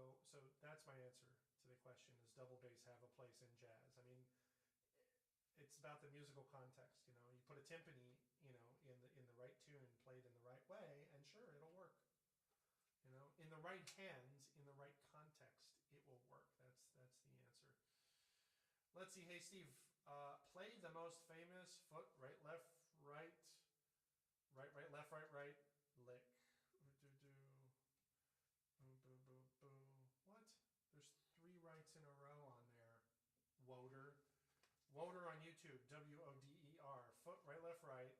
that's my answer to the question: does double bass have a place in jazz? I mean, it's about the musical context. You know, you put a timpani, you know, in the right tune, played in the right way, and sure, it'll work. You know, in the right hands, in the right context, it will work. That's the answer. Let's see. Hey, Steve, play the most famous foot, right, left, right, right, right, left, right, right, lick. Do do. Boo, boo, boo, boo. What? There's 3 rights in a row on there. Woder. Woder on YouTube. Woder. Foot, right, left, right.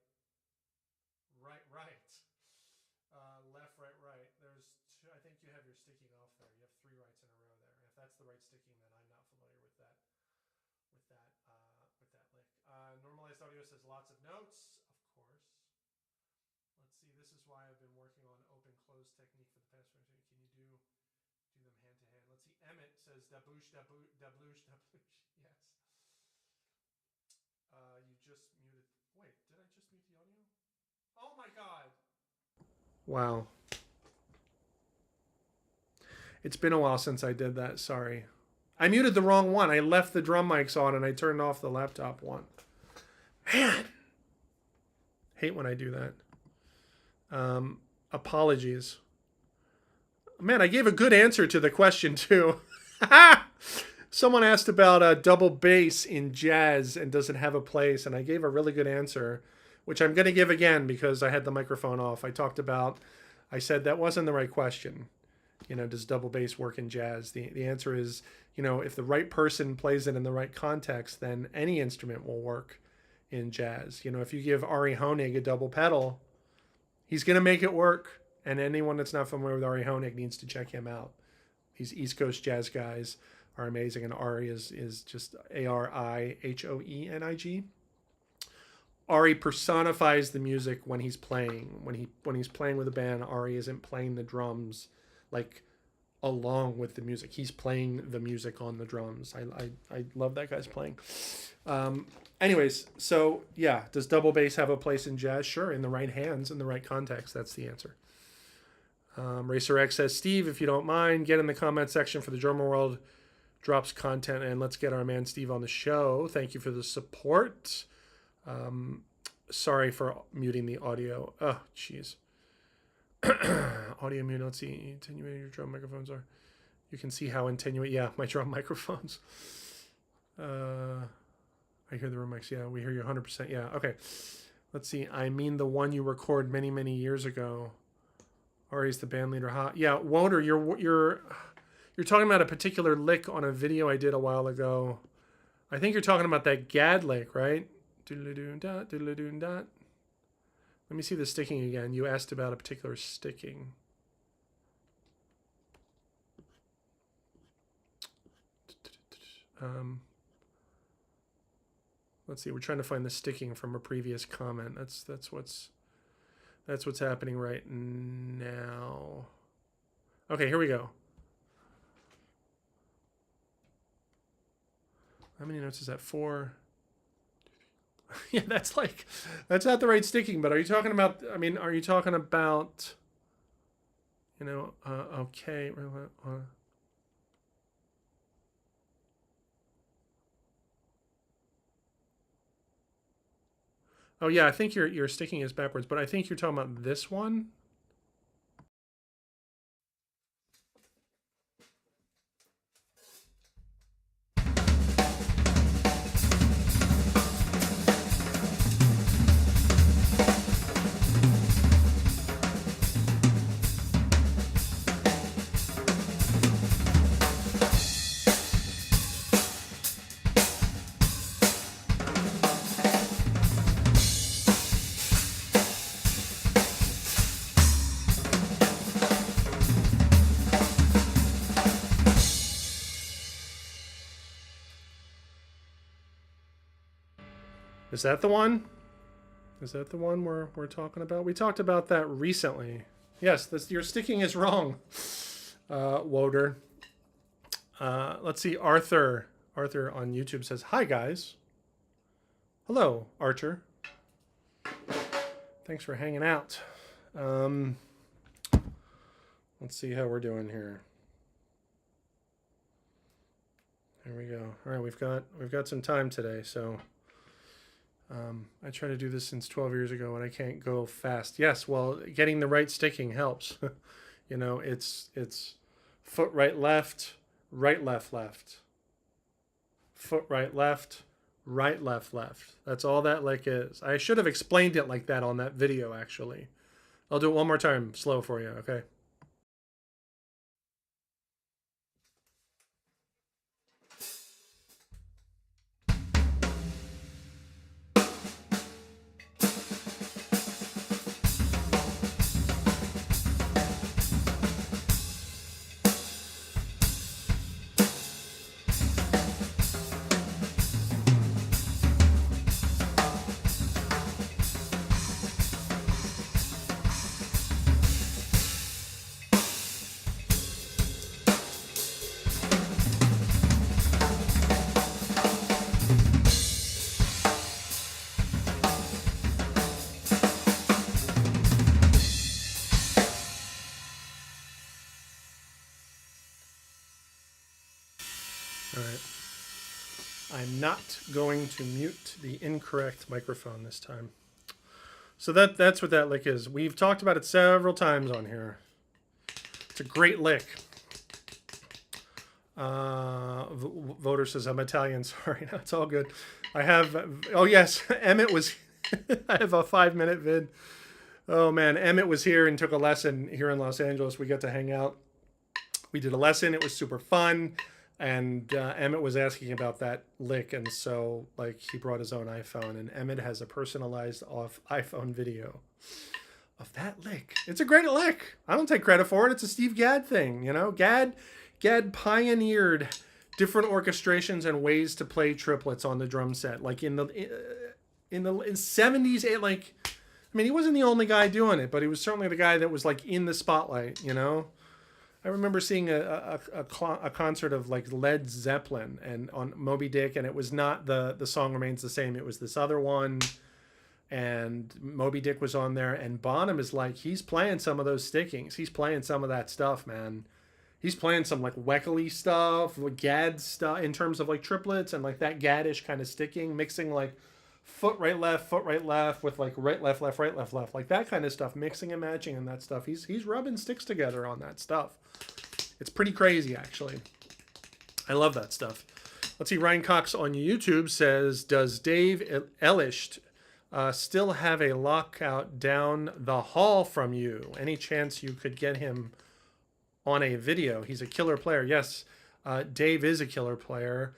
Right, right. Left, right, right. There's two, I think you have your sticking off there. You have 3 rights in a row there. If that's the right sticking, then I'm not familiar with that. With that lick. Normalized audio says lots of notes, of course. Let's see. This is why I've been working on open close technique for the past. Can you do them hand to hand? Let's see. Emmett says daboosh, daboosh, daboosh, daboosh. Yes. You just muted. Wait, did I just mute the audio? Oh my god. Wow. It's been a while since I did that. Sorry. I muted the wrong one. I left the drum mics on and I turned off the laptop one. Man. Hate when I do that. Apologies. Man, I gave a good answer to the question too. Someone asked about double bass in jazz and does it have a place, and I gave a really good answer, which I'm going to give again because I had the microphone off. I said that wasn't the right question. You know, does double bass work in jazz? The answer is, you know, if the right person plays it in the right context, then any instrument will work in jazz. You know, if you give Ari Honig a double pedal, he's going to make it work. And anyone that's not familiar with Ari Honig needs to check him out. These East Coast jazz guys are amazing, and Ari is just Arihoenig. Ari personifies the music when he's playing. When he's playing with a band, Ari isn't playing the drums like along with the music. He's playing the music on the drums. I love that guy's playing. Anyways, so yeah, does double bass have a place in jazz? Sure, in the right hands, in the right context. That's the answer. Racer X says, Steve, if you don't mind, get in the comment section for the Drummer World drops content, and let's get our man Steve on the show. Thank you for the support. Sorry for muting the audio. Oh, jeez. Audio mute. Let's see. Attenuated your drum microphones are. You can see how attenuated. Yeah, my drum microphones. I hear the room mics. Yeah, we hear you 100%. Yeah, okay. Let's see. I mean the one you record many, many years ago. Ari's the band leader. Yeah, Woder, you're talking about a particular lick on a video I did a while ago. I think you're talking about that Gadd lick, right? Doodle-doo-dot, doodle-doo-dot. Let me see the sticking again. You asked about a particular sticking. Let's see. We're trying to find the sticking from a previous comment. That's what's happening right now. Okay, here we go. How many notes is that? 4. Yeah, that's not the right sticking, but are you talking about, you know, okay. Oh yeah, I think your sticking is backwards, but I think you're talking about this one. Is that the one? Is that the one we're talking about? We talked about that recently. Yes, your sticking is wrong, Woder. Let's see. Arthur on YouTube says, hi, guys. Hello, Archer. Thanks for hanging out. Let's see how we're doing here. There we go. All right, we've got some time today, so I tried to do this since 12 years ago and I can't go fast. Yes, well, getting the right sticking helps. You know, it's foot right left, right left left. Foot right left, right left left. That's all that lick is. I should have explained it like that on that video actually. I'll do it one more time slow for you, okay? All right. I'm not going to mute the incorrect microphone this time. So that's what that lick is. We've talked about it several times on here. It's a great lick. Voter says I'm Italian. Sorry, no, it's all good. I have. Oh yes, Emmett was. I have a 5-minute vid. Oh man, Emmett was here and took a lesson here in Los Angeles. We got to hang out. We did a lesson. It was super fun. And Emmett was asking about that lick, and so like he brought his own iPhone, and Emmett has a personalized off iPhone video of that lick. It's a great lick. I don't take credit for it. It's a Steve Gadd thing, you know. Gadd pioneered different orchestrations and ways to play triplets on the drum set. Like in the 70s, like I mean, he wasn't the only guy doing it, but he was certainly the guy that was like in the spotlight, you know. I remember seeing a concert of like Led Zeppelin and on Moby Dick, and it was not the Song Remains the Same. It was this other one, and Moby Dick was on there, and Bonham is like, he's playing some of those stickings. He's playing some of that stuff, man. He's playing some like Weckl stuff, like Gadd stuff in terms of like triplets and like that Gaddish kind of sticking, mixing like foot right left with like right left left, like that kind of stuff, mixing and matching and that stuff. He's rubbing sticks together on that stuff. It's pretty crazy, actually. I love that stuff. Let's see. Ryan Cox on YouTube says, does Dave Elicht still have a lockout down the hall from you? Any chance you could get him on a video? He's a killer player. Yes, Dave is a killer player.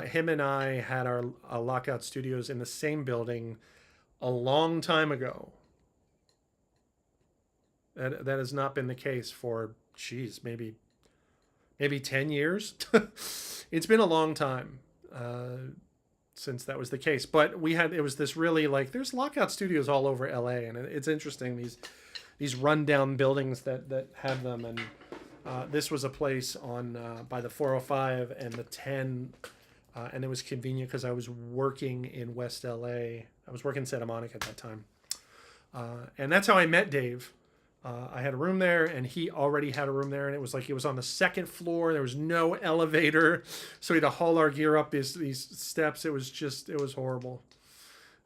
Him and I had our lockout studios in the same building a long time ago. That has not been the case for, geez, maybe 10 years. It's been a long time since that was the case. But it was this really like, there's lockout studios all over LA, and it's interesting, these rundown buildings that have them. And this was a place on by the 405 and the 10. And it was convenient because I was working in West LA. I was working in Santa Monica at that time. And that's how I met Dave. I had a room there, and he already had a room there, and it was like it was on the second floor. There was no elevator, so we had to haul our gear up these steps. It was horrible.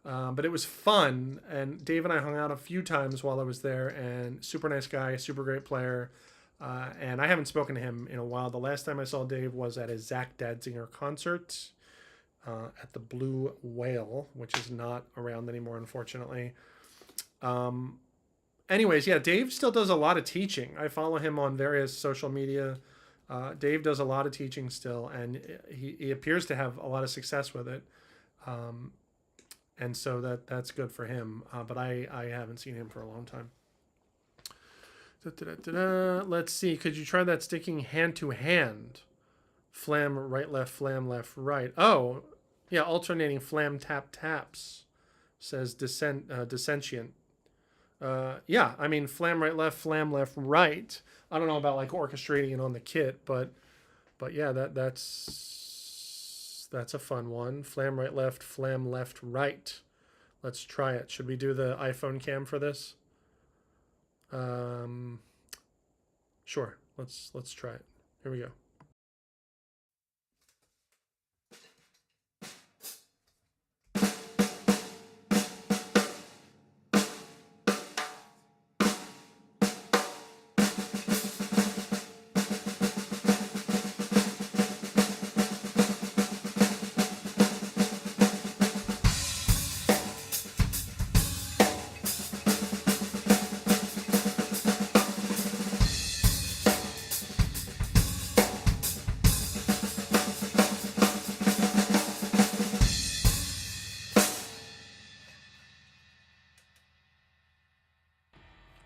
But it was fun, and Dave and I hung out a few times while I was there, and super nice guy, super great player. And I haven't spoken to him in a while. The last time I saw Dave was at a Zach Dadzinger concert at the Blue Whale, which is not around anymore, unfortunately. Anyways, yeah, Dave still does a lot of teaching. I follow him on various social media. Dave does a lot of teaching still, and he appears to have a lot of success with it. And so that's good for him. But I haven't seen him for a long time. Let's see. Could you try that sticking hand to hand? Flam right left, flam left right. Oh, yeah, alternating flam tap taps, says Dissentient. Yeah, I mean flam left right. I don't know about like orchestrating it on the kit, but yeah, that's a fun one. Flam left right. Let's try it. Should we do the iPhone cam for this? Sure. Let's try it. Here we go.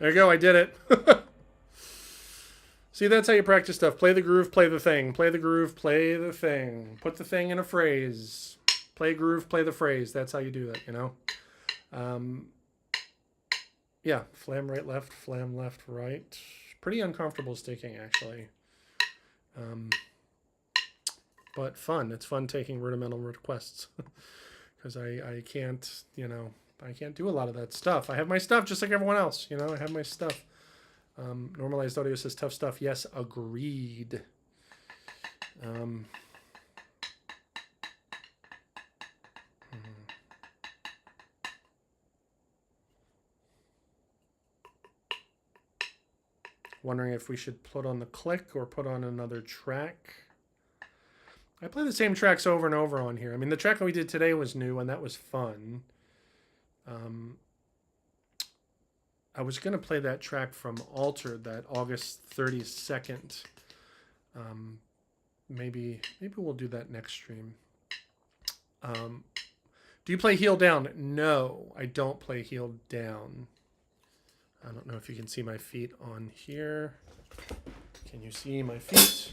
There you go. I did it. See, that's how you practice stuff. Play the groove, play the thing. Play the groove, play the thing. Put the thing in a phrase. Play groove, play the phrase. That's how you do that, you know? Yeah, flam right, left, right. Pretty uncomfortable sticking, actually. But fun. It's fun taking rudimental requests. Because I can't, you know, I can't do a lot of that stuff. I have my stuff just like everyone else, you know? I have my stuff. Normalized audio says tough stuff. Yes, agreed. Wondering if we should put on the click or put on another track. I play the same tracks over and over on here. I mean, the track that we did today was new and that was fun. I was going to play that track from Altered, that August 32nd. Maybe we'll do that next stream. Do you play heel down? No, I don't play heel down. I don't know if you can see my feet on here. Can you see my feet?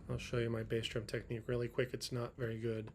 I'll show you my bass drum technique really quick. It's not very good.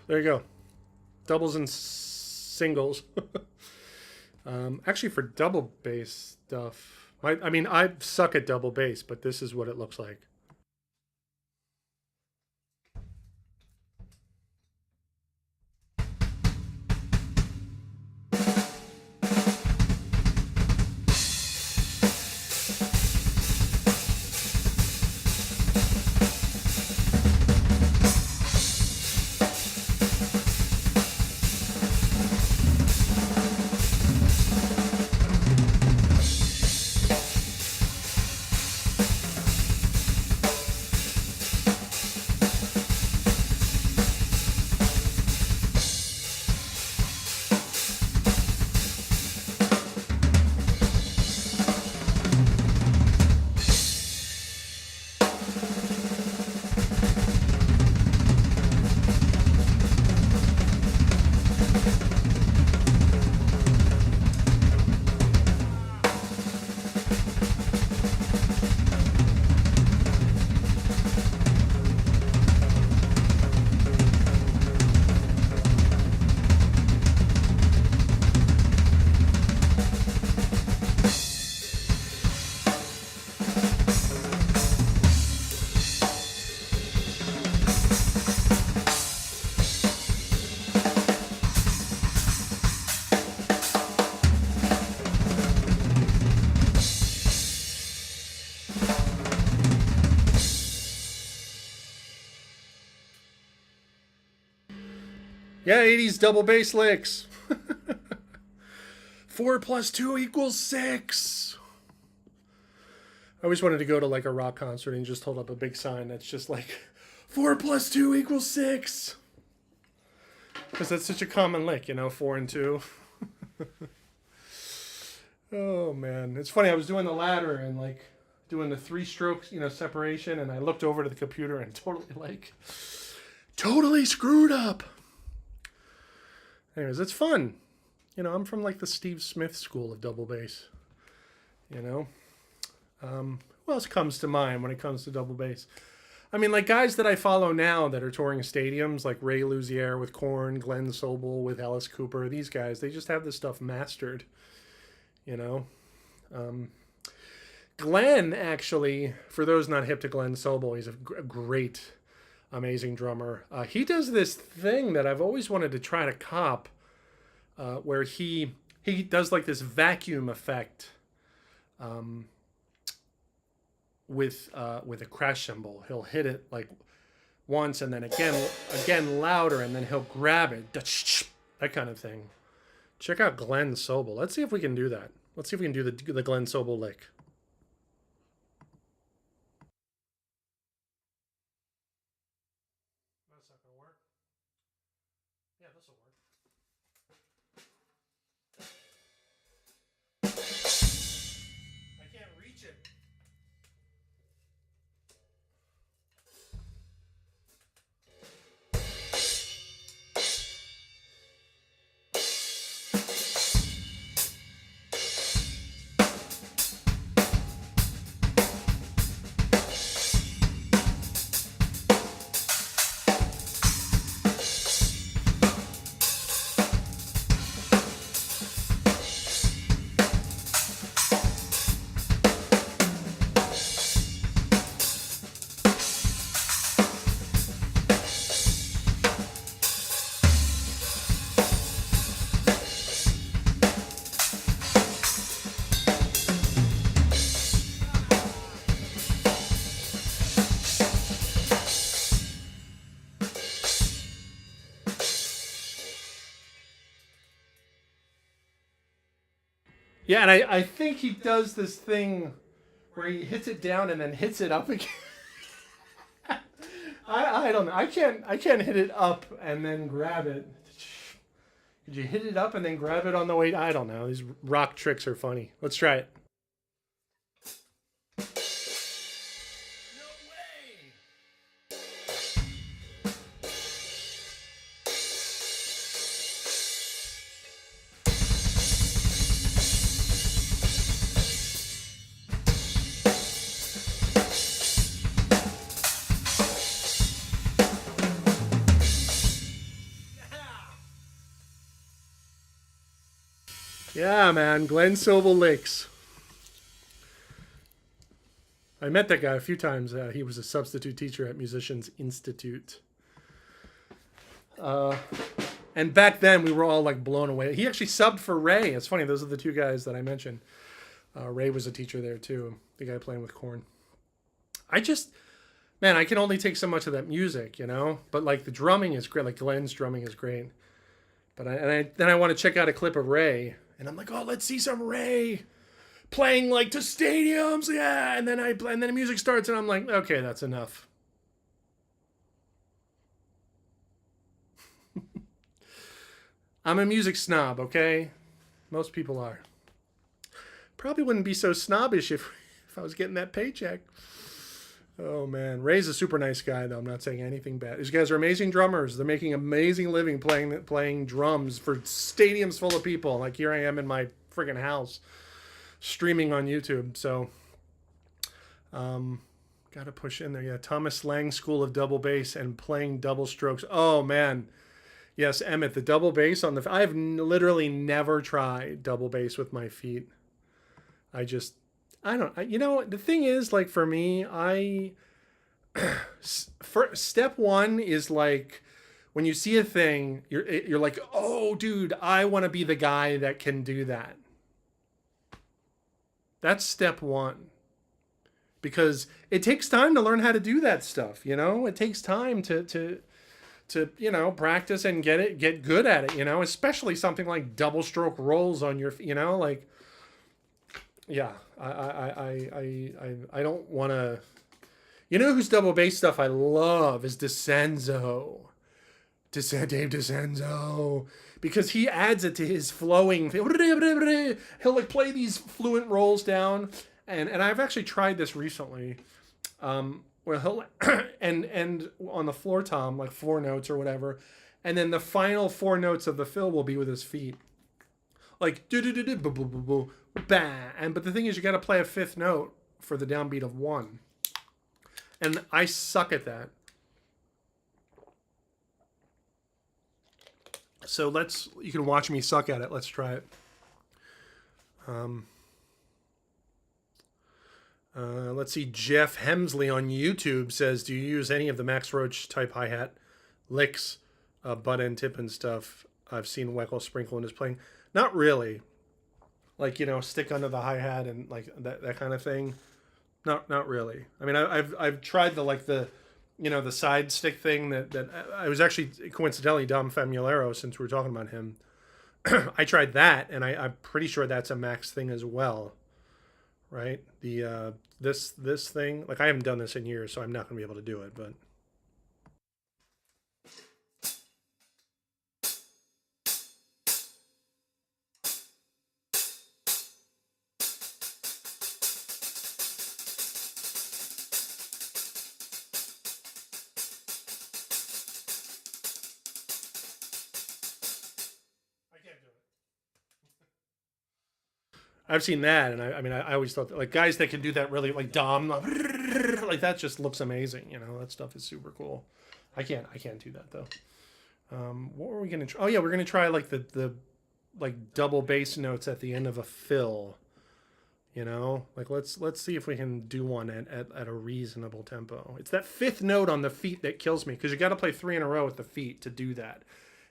There you go. Doubles and singles. Actually, for double bass stuff, I mean, I suck at double bass, but this is what it looks like. Yeah, 80s double bass licks. 4 + 2 = 6. I always wanted to go to like a rock concert and just hold up a big sign that's just like 4 + 2 = 6. Because that's such a common lick, you know, 4 and 2. Oh man, it's funny. I was doing the ladder and like doing the 3 strokes, you know, separation, and I looked over to the computer and totally screwed up. Anyways, it's fun. You know, I'm from like the Steve Smith school of double bass. You know, who else comes to mind when it comes to double bass? I mean, like guys that I follow now that are touring stadiums, like Ray Luzier with Korn, Glenn Sobel with Alice Cooper. These guys, they just have this stuff mastered. You know, Glenn actually, for those not hip to Glenn Sobel, he's a great, amazing drummer. He does this thing that I've always wanted to try to cop, where he he does like this vacuum effect with a crash cymbal. He'll hit it like once and then again louder, and then he'll grab it, that kind of thing. Check out Glenn Sobel. Let's see if we can do that. Let's see if we can do the Glenn Sobel lick. That's not gonna work. Yeah, this will work. I can't reach it. Yeah, and I think he does this thing where he hits it down and then hits it up again. I don't know. I can't hit it up and then grab it. Did you hit it up and then grab it on the way? I don't know. These rock tricks are funny. Let's try it. Yeah, man. Glenn Sobel licks. I met that guy a few times. He was a substitute teacher at Musicians Institute. And back then, we were all like blown away. He actually subbed for Ray. It's funny. Those are the two guys that I mentioned. Ray was a teacher there, too. The guy playing with Korn. I can only take so much of that music, you know? But like the drumming is great. Like Glenn's drumming is great. But then I want to check out a clip of Ray. And I'm like, oh, let's see some Ray playing like to stadiums, yeah. And then the music starts, and I'm like, okay, that's enough. I'm a music snob, okay? Most people are. Probably wouldn't be so snobbish if I was getting that paycheck. Oh man, Ray's a super nice guy, though. I'm not saying anything bad. These guys are amazing drummers. They're making amazing living playing drums for stadiums full of people. Like here I am in my friggin' house, streaming on YouTube. So, gotta push in there. Yeah, Thomas Lang School of Double Bass and playing double strokes. Oh man, yes, Emmett, the double bass on the. I've literally never tried double bass with my feet. You know, the thing is, like, for me, step one is like, when you see a thing, you're like, oh, dude, I want to be the guy that can do that. That's step one. Because it takes time to learn how to do that stuff, you know? It takes time to you know, practice and get good at it, you know? Especially something like double stroke rolls on your, you know, like, yeah, I don't want to. You know whose double bass stuff I love is DiCenso. Dave DiCenso. Because he adds it to his flowing. He'll like play these fluent rolls down. And I've actually tried this recently. Where he'll and on the floor tom, like 4 notes or whatever. And then the final 4 notes of the fill will be with his feet. Like do do do do boo boo boo boo. Bam. But the thing is, you got to play a 5th note for the downbeat of 1. And I suck at that. So you can watch me suck at it. Let's try it. Let's see. Jeff Hemsley on YouTube says, do you use any of the Max Roach type hi-hat licks, butt end tip and stuff I've seen Weckl sprinkle in his playing? Not really. like, stick under the hi-hat and like that kind of thing. Not really. I mean, I've tried the side stick thing that I was actually coincidentally Dom Famularo, since we were talking about him. I tried that, and I'm pretty sure that's a Max thing as well, right? The this thing, like, I haven't done this in years, so I'm not gonna be able to do it, but. I've seen that, and I mean, I always thought that, like, guys that can do that really, like Dom, like that just looks amazing. That stuff is super cool. I can't do that though. What were we gonna try? Oh yeah, we're gonna try like the like double bass notes at the end of a fill. Like let's see if we can do one at a reasonable tempo. It's that fifth note on the feet that kills me, because you got to play 3 in a row with the feet to do that.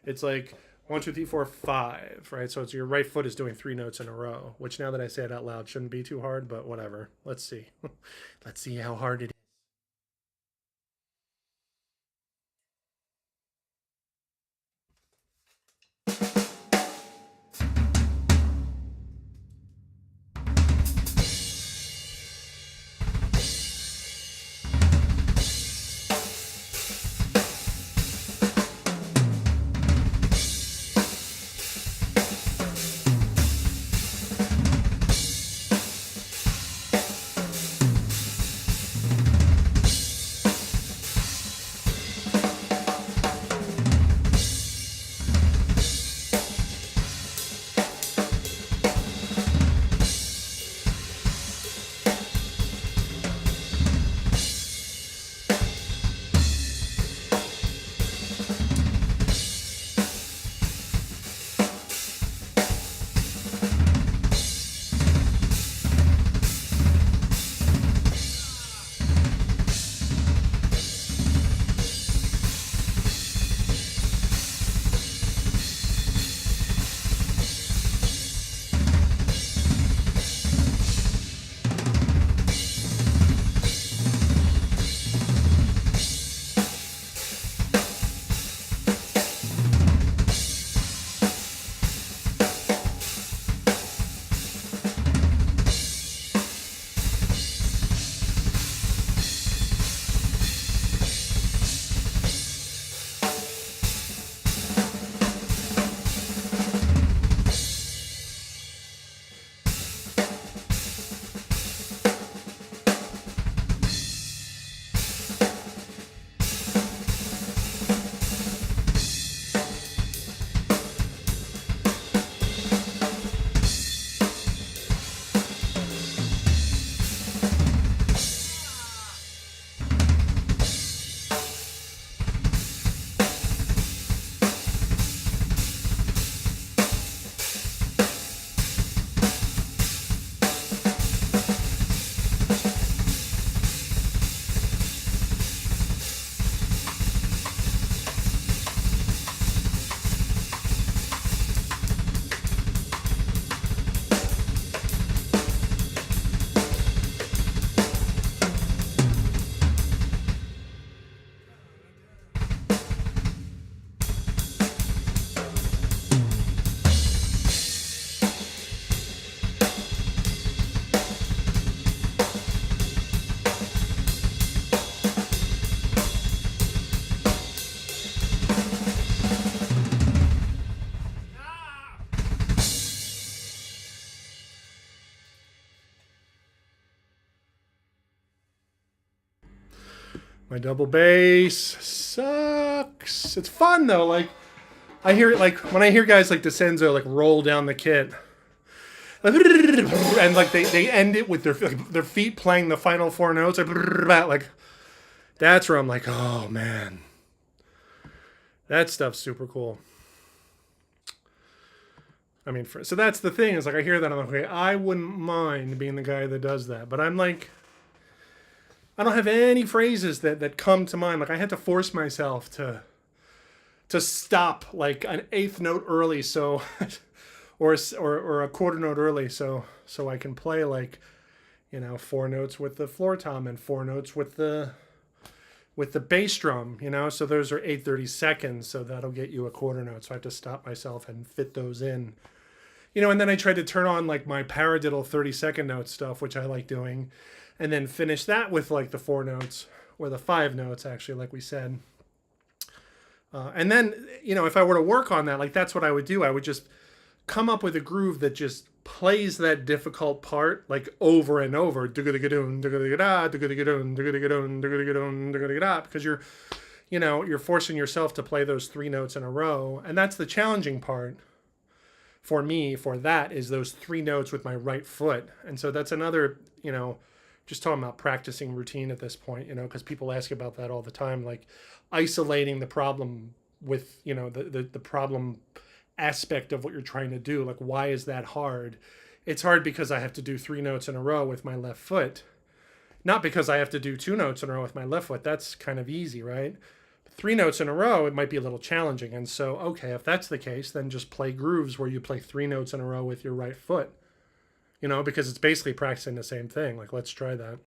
It's like 1, 2, 3, 4, 5, right? So it's your right foot is doing 3 notes in a row, which, now that I say it out loud, shouldn't be too hard, but whatever. Let's see. Let's see how hard it is. My double bass sucks. It's fun though. Like, I hear it, like when I hear guys like DiCenso like roll down the kit, and like they end it with their feet playing the final 4 notes. Like that's where I'm like, oh man, that stuff's super cool. I mean, so that's the thing, is like I hear that, I'm like, okay, I wouldn't mind being the guy that does that, but I'm like, I don't have any phrases that come to mind. Like, I had to force myself to stop like an 8th note early, so or a quarter note early, so I can play like, 4 notes with the floor tom and 4 notes with the bass drum, so those are 8/30 seconds, so that'll get you a quarter note. So I have to stop myself and fit those in. And then I tried to turn on like my paradiddle 30-second note stuff, which I like doing, and then finish that with like the 4 notes, or the 5 notes actually, like we said. And then, if I were to work on that, like that's what I would do. I would just come up with a groove that just plays that difficult part like over and over, because you're forcing yourself to play those 3 notes in a row, and that's the challenging part for me. For that is those 3 notes with my right foot, and so that's another, just talking about practicing routine at this point, because people ask about that all the time, like isolating the problem with, the problem aspect of what you're trying to do. Like, why is that hard? It's hard because I have to do 3 notes in a row with my left foot, not because I have to do 2 notes in a row with my left foot. That's kind of easy, right? 3 notes in a row, it might be a little challenging. And so, okay, if that's the case, then just play grooves where you play 3 notes in a row with your right foot, because it's basically practicing the same thing. Like, let's try that.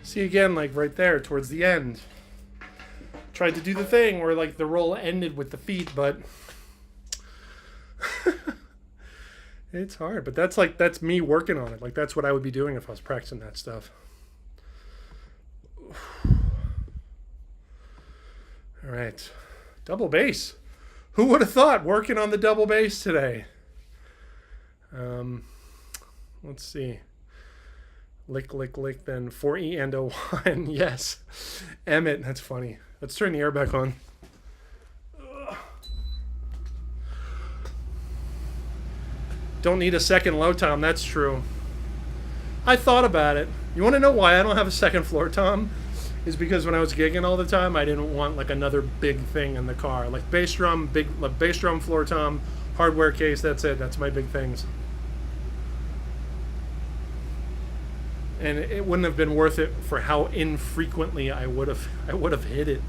See, again, like right there towards the end, tried to do the thing where like the roll ended with the feet, but it's hard. But that's me working on it. Like, that's what I would be doing if I was practicing that stuff. All right, double bass. Who would have thought working on the double bass today? Let's see. Lick, lick, lick, then 4E and a 1. Yes. Emmett, that's funny. Let's turn the air back on. Don't need a second low tom, that's true. I thought about it. You want to know why I don't have a second floor tom? Is because when I was gigging all the time, I didn't want like another big thing in the car. Like bass drum, bass drum, floor tom, hardware case, that's it. That's my big things. And it wouldn't have been worth it for how infrequently I would have hit it.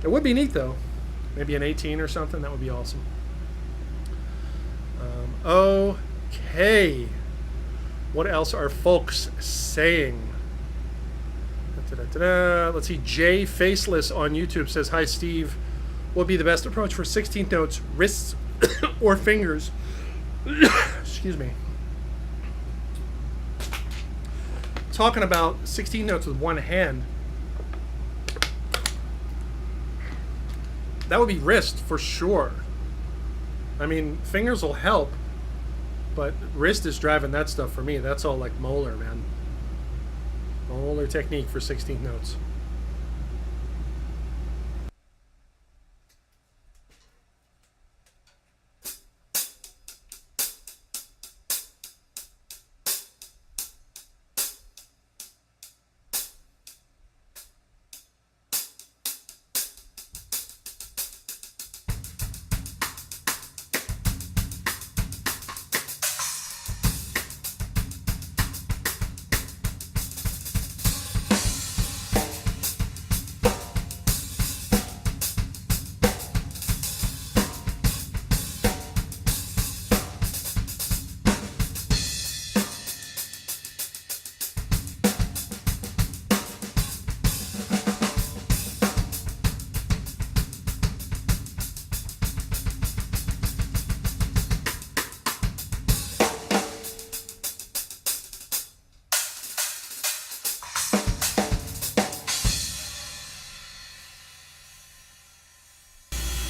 It would be neat though. Maybe an 18 or something. That would be awesome. Okay. What else are folks saying? Let's see. Jay Faceless on YouTube says, "Hi Steve. What would be the best approach for 16th notes, wrists or fingers. Excuse me. Talking about 16 notes with one hand, that would be wrist for sure. I mean, fingers will help, but wrist is driving that stuff for me. That's all like molar, man. Molar technique for 16 notes.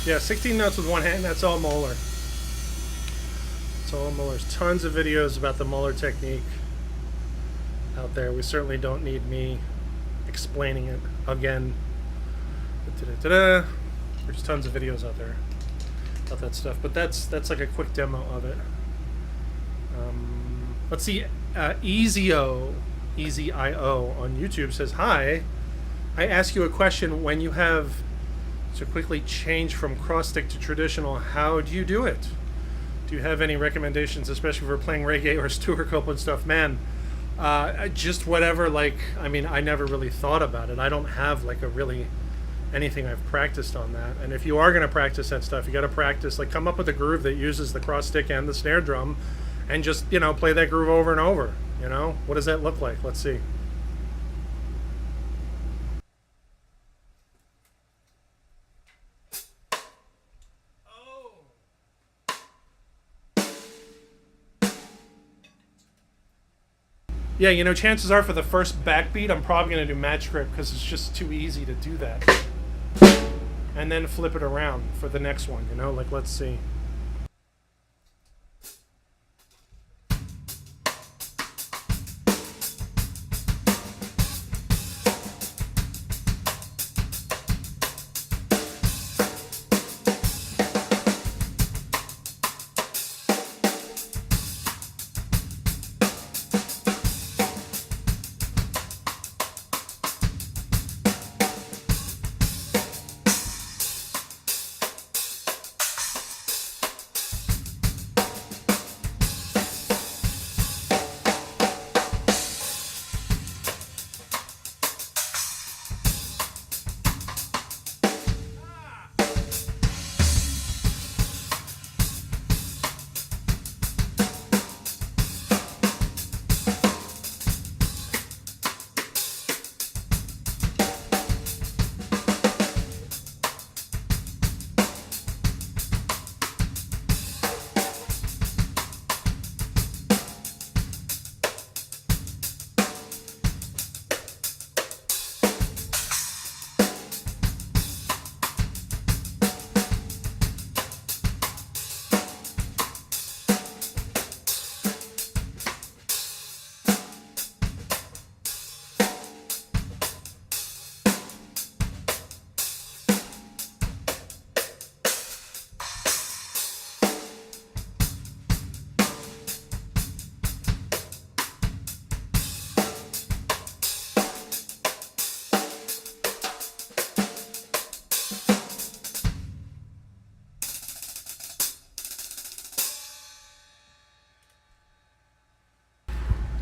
Yeah, 16 notes with one hand, that's all molar. It's all molar. There's tons of videos about the molar technique out there. We certainly don't need me explaining it again. There's tons of videos out there about that stuff, but that's like a quick demo of it. Let's see, Easy-O on YouTube says, "Hi, I ask you a question. When you have to quickly change from cross stick to traditional, how do you do it? Do you have any recommendations, especially for playing reggae or Stuart Copeland stuff?" Man, just whatever. Like, I mean, I never really thought about it. I don't have like a really anything I've practiced on that. And if you are going to practice that stuff, you got to practice, like, come up with a groove that uses the cross stick and the snare drum, and just, you know, play that groove over and over. You know, what does that look like? Let's see. Yeah, you know, chances are for the first backbeat, I'm probably going to do match grip because it's just too easy to do that. And then flip it around for the next one, you know? Like, let's see.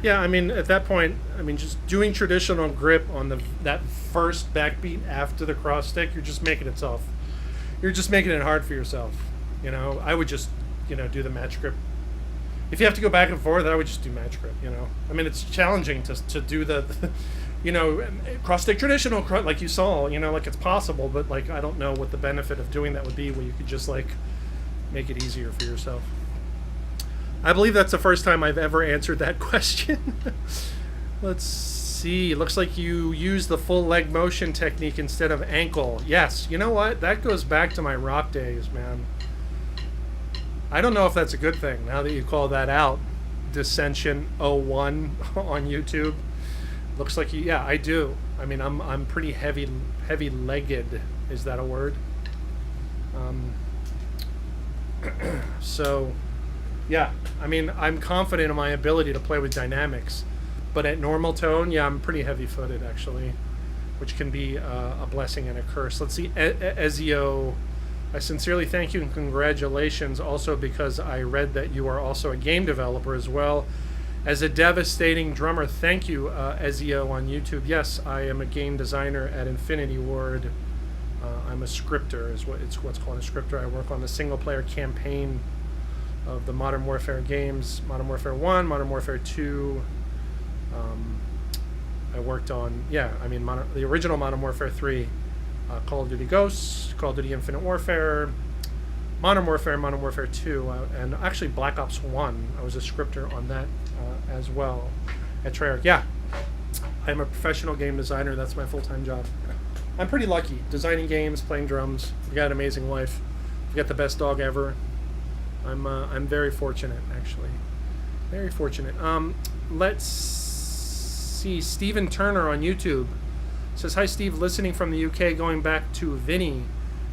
Yeah, I mean, at that point, I mean, just doing traditional grip on that first backbeat after the cross stick, you're just making it hard for yourself. You know, I would just, you know, do the match grip. If you have to go back and forth, I would just do match grip, you know. I mean, it's challenging to do the you know, cross stick traditional, like you saw, you know, like it's possible, but like I don't know what the benefit of doing that would be, where you could just like make it easier for yourself. I believe that's the first time I've ever answered that question. Let's see. Looks like you use the full leg motion technique instead of ankle. Yes. You know what? That goes back to my rock days, man. I don't know if that's a good thing now that you call that out. Dissension 01 on YouTube. Looks like yeah, I do. I mean, I'm pretty heavy-legged. Is that a word? So, yeah. I mean, I'm confident in my ability to play with dynamics, but at normal tone, yeah, I'm pretty heavy-footed actually, which can be a blessing and a curse. Let's see, Ezio. I sincerely thank you and congratulations also because I read that you are also a game developer as well as a devastating drummer. Thank you, Ezio on YouTube. Yes, I am a game designer at Infinity Ward. I'm a scripter, is what's called a scripter. I work on the single-player campaign of the Modern Warfare games, Modern Warfare 1, Modern Warfare 2. I worked on, the original Modern Warfare 3, Call of Duty Ghosts, Call of Duty Infinite Warfare, Modern Warfare 2, and actually Black Ops 1. I was a scripter on that as well at Treyarch. Yeah, I'm a professional game designer. That's my full-time job. I'm pretty lucky. Designing games, playing drums. I've got an amazing wife. I've got the best dog ever. I'm very fortunate, actually. Very fortunate. Let's see. Stephen Turner on YouTube says, "Hi Steve, listening from the UK, going back to Vinny.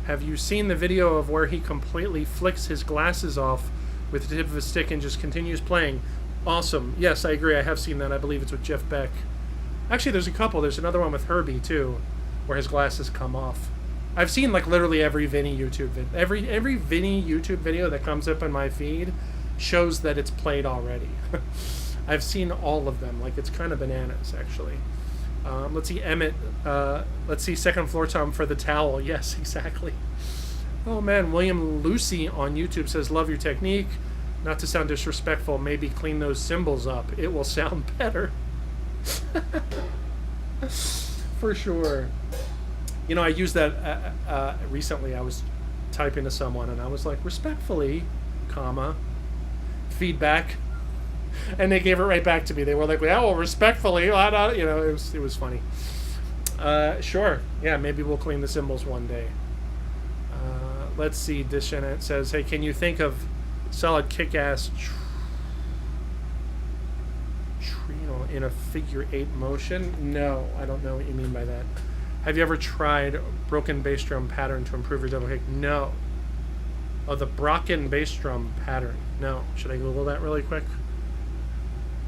Have you seen the video of where he completely flicks his glasses off with the tip of a stick and just continues playing?" Awesome. Yes, I agree. I have seen that. I believe it's with Jeff Beck. Actually, there's a couple. There's another one with Herbie too, where his glasses come off. I've seen like literally every Vinny YouTube video. Every Vinny YouTube video that comes up in my feed shows that it's played already. I've seen all of them. Like, it's kind of bananas, actually. Let's see, Emmett. Let's see, second floor tom for the towel. Yes, exactly. Oh man, William Lucy on YouTube says, "Love your technique. Not to sound disrespectful, maybe clean those cymbals up. It will sound better." For sure. You know, I used that recently. I was typing to someone and I was like, "Respectfully, comma, feedback." And they gave it right back to me. They were like, "Well, respectfully," you know, it was funny. Sure. Yeah, maybe we'll clean the cymbals one day. Let's see. Dishenet says, "Hey, can you think of solid kick-ass trino in a figure 8 motion?" No, I don't know what you mean by that. "Have you ever tried broken bass drum pattern to improve your double kick?" No. Oh, the Brocken bass drum pattern. No. Should I Google that really quick?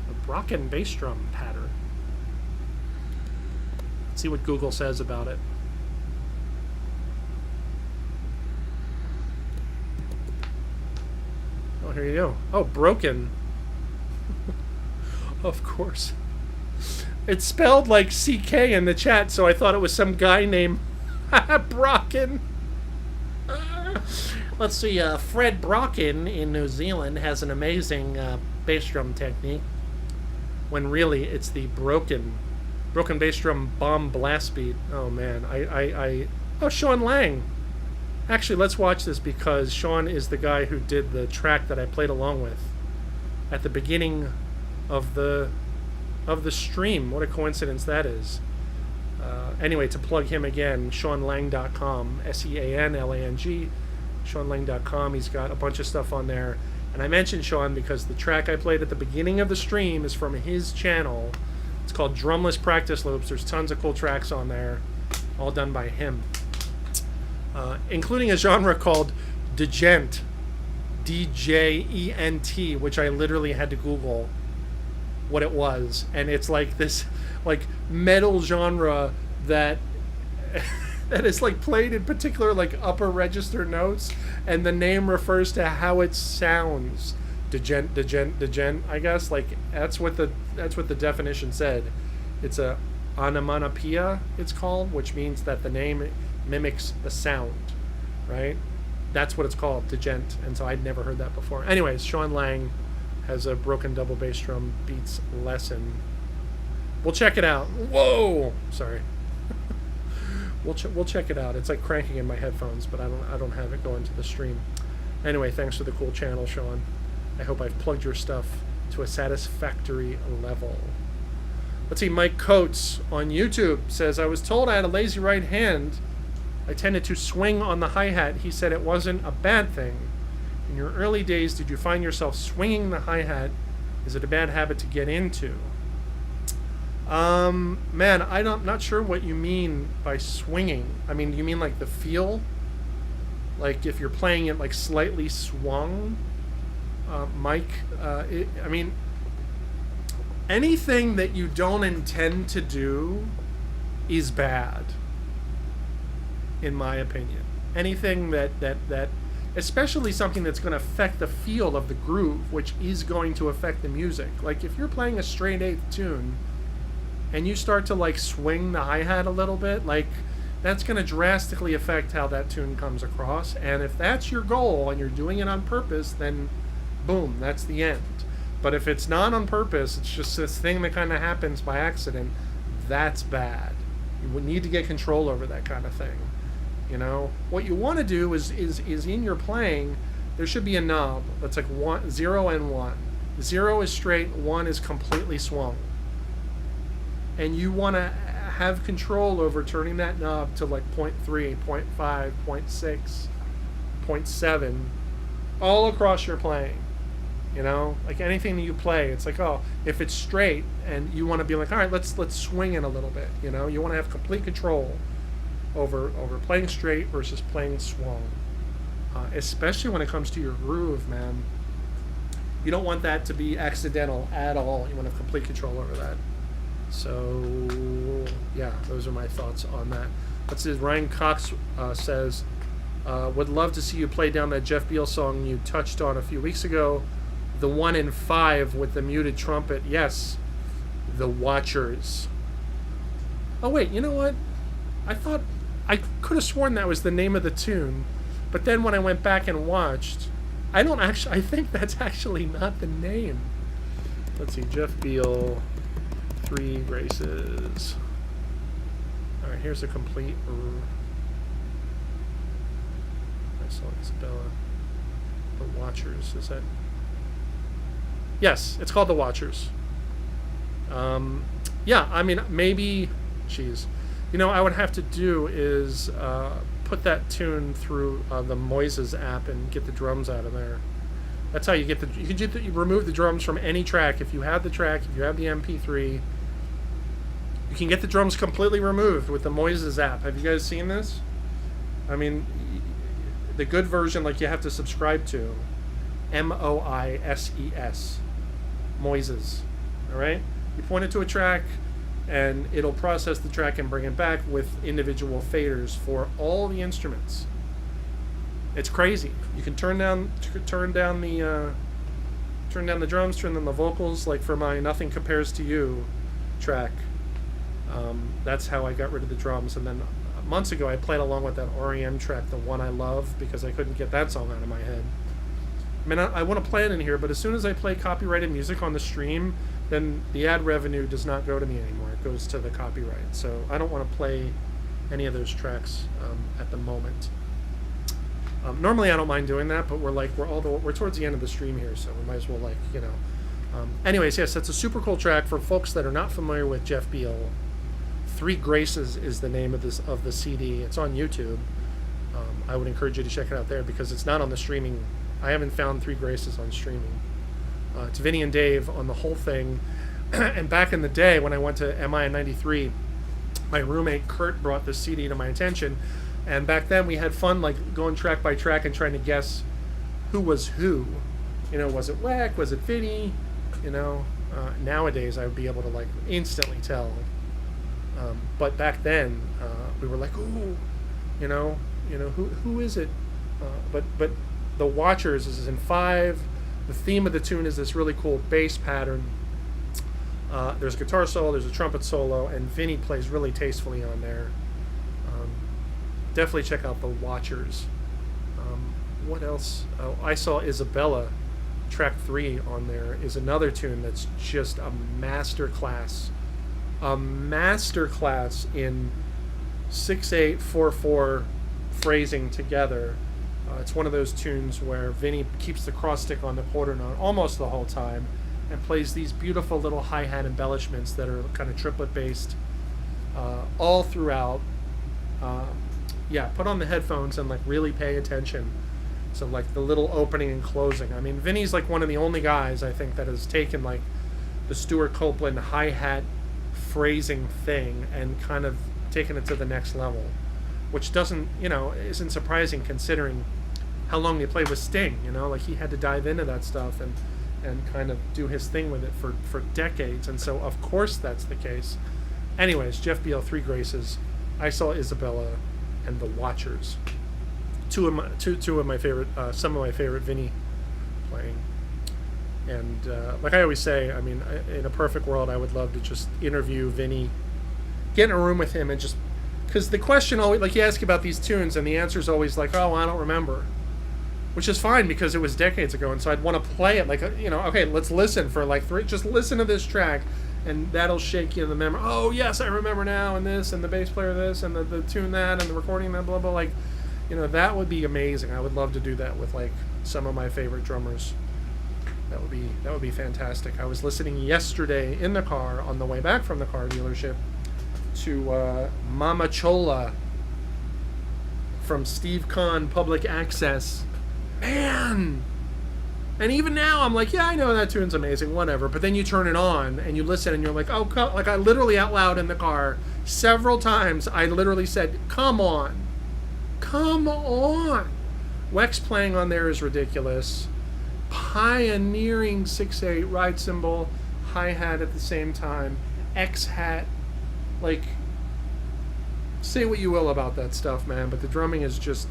The Brocken bass drum pattern. Let's see what Google says about it. Oh, here you go. Oh, broken. Of course. It's spelled like CK in the chat, so I thought it was some guy named Brocken. Let's see, Fred Brocken in New Zealand has an amazing bass drum technique, when really it's the broken bass drum bomb blast beat. Oh man, oh, Sean Lang. Actually, let's watch this because Sean is the guy who did the track that I played along with at the beginning of the stream. What a coincidence that is. Anyway, to plug him again, SeanLang.com, SeanLang, SeanLang.com. He's got a bunch of stuff on there. And I mentioned Sean because the track I played at the beginning of the stream is from his channel. It's called Drumless Practice Loops. There's tons of cool tracks on there, all done by him. Including a genre called Djent, D-J-E-N-T, which I literally had to Google what it was. And it's like this like metal genre that that is like played in particular like upper register notes, and the name refers to how it sounds. Djent, I guess. Like that's what the definition said. It's a onomatopoeia, it's called, which means that the name mimics the sound, right? That's what it's called, Djent. And so I'd never heard that before. Anyways, Sean Lang has a broken double bass drum beats lesson. We'll check it out. Whoa, sorry. We'll check it out. It's like cranking in my headphones, but I don't have it going to the stream. Anyway, thanks for the cool channel, Sean. I hope I've plugged your stuff to a satisfactory level. Let's see, Mike Coates on YouTube says, I was told I had a lazy right hand. I tended to swing on the hi-hat. He said it wasn't a bad thing. In your early days, did you find yourself swinging the hi-hat? Is it a bad habit to get into? Man, I'm not sure what you mean by swinging. I mean, do you mean like the feel? Like if you're playing it like slightly swung? Mike, I mean, anything that you don't intend to do is bad, in my opinion. Anything that especially something that's going to affect the feel of the groove, which is going to affect the music. Like if you're playing a straight eighth tune and you start to like swing the hi-hat a little bit, like that's going to drastically affect how that tune comes across. And if that's your goal and you're doing it on purpose, then boom, that's the end. But if it's not on purpose, it's just this thing that kind of happens by accident, that's bad. You would need to get control over that kind of thing. You know, what you want to do is in your playing, there should be a knob that's like 0 and 1. 0 is straight, 1 is completely swung. And you want to have control over turning that knob to like 0.3, 0.5, 0.6, 0.7, all across your playing. You know, like anything that you play, it's like, oh, if it's straight and you want to be like, all right, let's swing it a little bit. You know, you want to have complete control over playing straight versus playing swung, especially when it comes to your groove, man. You don't want that to be accidental at all. You want to have complete control over that. So yeah, those are my thoughts on that. Let's see, Ryan Cox says, would love to see you play down that Jeff Beal song you touched on a few weeks ago, the 1 in 5 with the muted trumpet. Yes, The Watchers. Oh wait, you know what? I could have sworn that was the name of the tune, but then when I went back and watched, I think that's actually not the name. Let's see, Jeff Beal, 3 Graces. All right, here's a complete. I saw Isabella. The Watchers, is that? Yes, it's called The Watchers. Yeah, I mean, maybe, geez. You know, I would have to do is put that tune through the Moises app and get the drums out of there. That's how you get you remove the drums from any track. If you have the track, if you have the MP3, you can get the drums completely removed with the Moises app. Have you guys seen this? I mean, the good version, like you have to subscribe to, MOISES, Moises. All right, you point it to a track, and it'll process the track and bring it back with individual faders for all the instruments. It's crazy. You can turn down the drums, turn down the vocals. Like for my "Nothing Compares to You" track, that's how I got rid of the drums. And then months ago, I played along with that REM track, "The One I Love," because I couldn't get that song out of my head. I mean, I want to play it in here, but as soon as I play copyrighted music on the stream, then the ad revenue does not go to me anymore. It goes to the copyright. So I don't want to play any of those tracks at the moment. Normally I don't mind doing that, but we're towards the end of the stream here, so we might as well, like, you know. Anyways, yes, that's a super cool track for folks that are not familiar with Jeff Beal. 3 Graces is the name of the CD. It's on YouTube. I would encourage you to check it out there because it's not on the streaming. I haven't found 3 Graces on streaming. It's Vinny and Dave on the whole thing. And back in the day when I went to MI in 93, my roommate Kurt brought this CD to my attention. And back then we had fun, like going track by track and trying to guess who was who. You know, was it Weck? Was it Vinny? You know, nowadays I would be able to like instantly tell. But back then we were like, ooh, you know, who is it? But The Watchers is in 5. The theme of the tune is this really cool bass pattern. There's a guitar solo, there's a trumpet solo, and Vinny plays really tastefully on there. Definitely check out The Watchers. What else? Oh, I saw Isabella, track 3 on there, is another tune that's just a masterclass. A masterclass in 6/8 4/4 phrasing together. It's one of those tunes where Vinny keeps the cross stick on the quarter note almost the whole time and plays these beautiful little hi-hat embellishments that are kind of triplet based all throughout. Yeah, put on the headphones and like really pay attention to like the little opening and closing. I mean, Vinny's like one of the only guys I think that has taken like the Stuart Copeland hi-hat phrasing thing and kind of taken it to the next level, which doesn't, isn't surprising considering how long they played with Sting. Like he had to dive into that stuff and kind of do his thing with it for decades, and so of course that's the case. Anyways, Jeff Beal, Three Graces, I Saw Isabella, and The Watchers. Two of my favorite, some of my favorite Vinny playing. And like I always say, I mean, in a perfect world, I would love to just interview Vinny, get in a room with him, and just, because the question always, like, you ask about these tunes, and the answer is always like, oh, I don't remember, which is fine because it was decades ago, and so I'd want to play it, like, okay, let's listen for like just listen to this track, and that'll shake you in the memory. Oh yes, I remember now, and this, and the bass player this, and the tune that, and the recording that, blah blah. Like, that would be amazing. I would love to do that with like some of my favorite drummers. That would be fantastic. I was listening yesterday in the car on the way back from the car dealership to Mama Chola from Steve Kahn Public Access. Man! And even now, I'm like, yeah, I know that tune's amazing, whatever. But then you turn it on and you listen, and you're like, oh, like I literally out loud in the car several times, I literally said, come on. Come on. Weck's playing on there is ridiculous. Pioneering 6/8 ride cymbal, hi-hat at the same time, X-hat. Like, say what you will about that stuff, man, but the drumming is just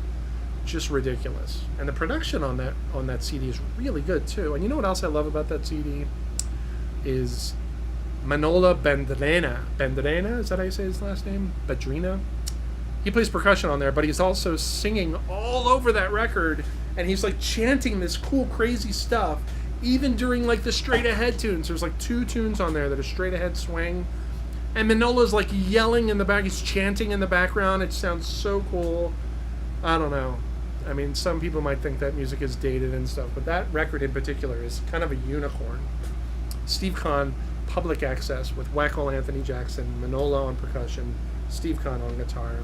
ridiculous. And the production on that CD is really good too. And you know what else I love about that CD is Manola Bandrena, is that how you say his last name? Badrina? He plays percussion on there, but he's also singing all over that record, and he's like chanting this cool, crazy stuff, even during like the straight ahead tunes. There's like 2 tunes on there that are straight ahead swing, and Manola's like yelling in the back, he's chanting in the background. It sounds so cool. I don't know. I mean, some people might think that music is dated and stuff, but that record in particular is kind of a unicorn. Steve Kahn, Public Access, with Weckl, Anthony Jackson, Manola on percussion, Steve Kahn on guitar,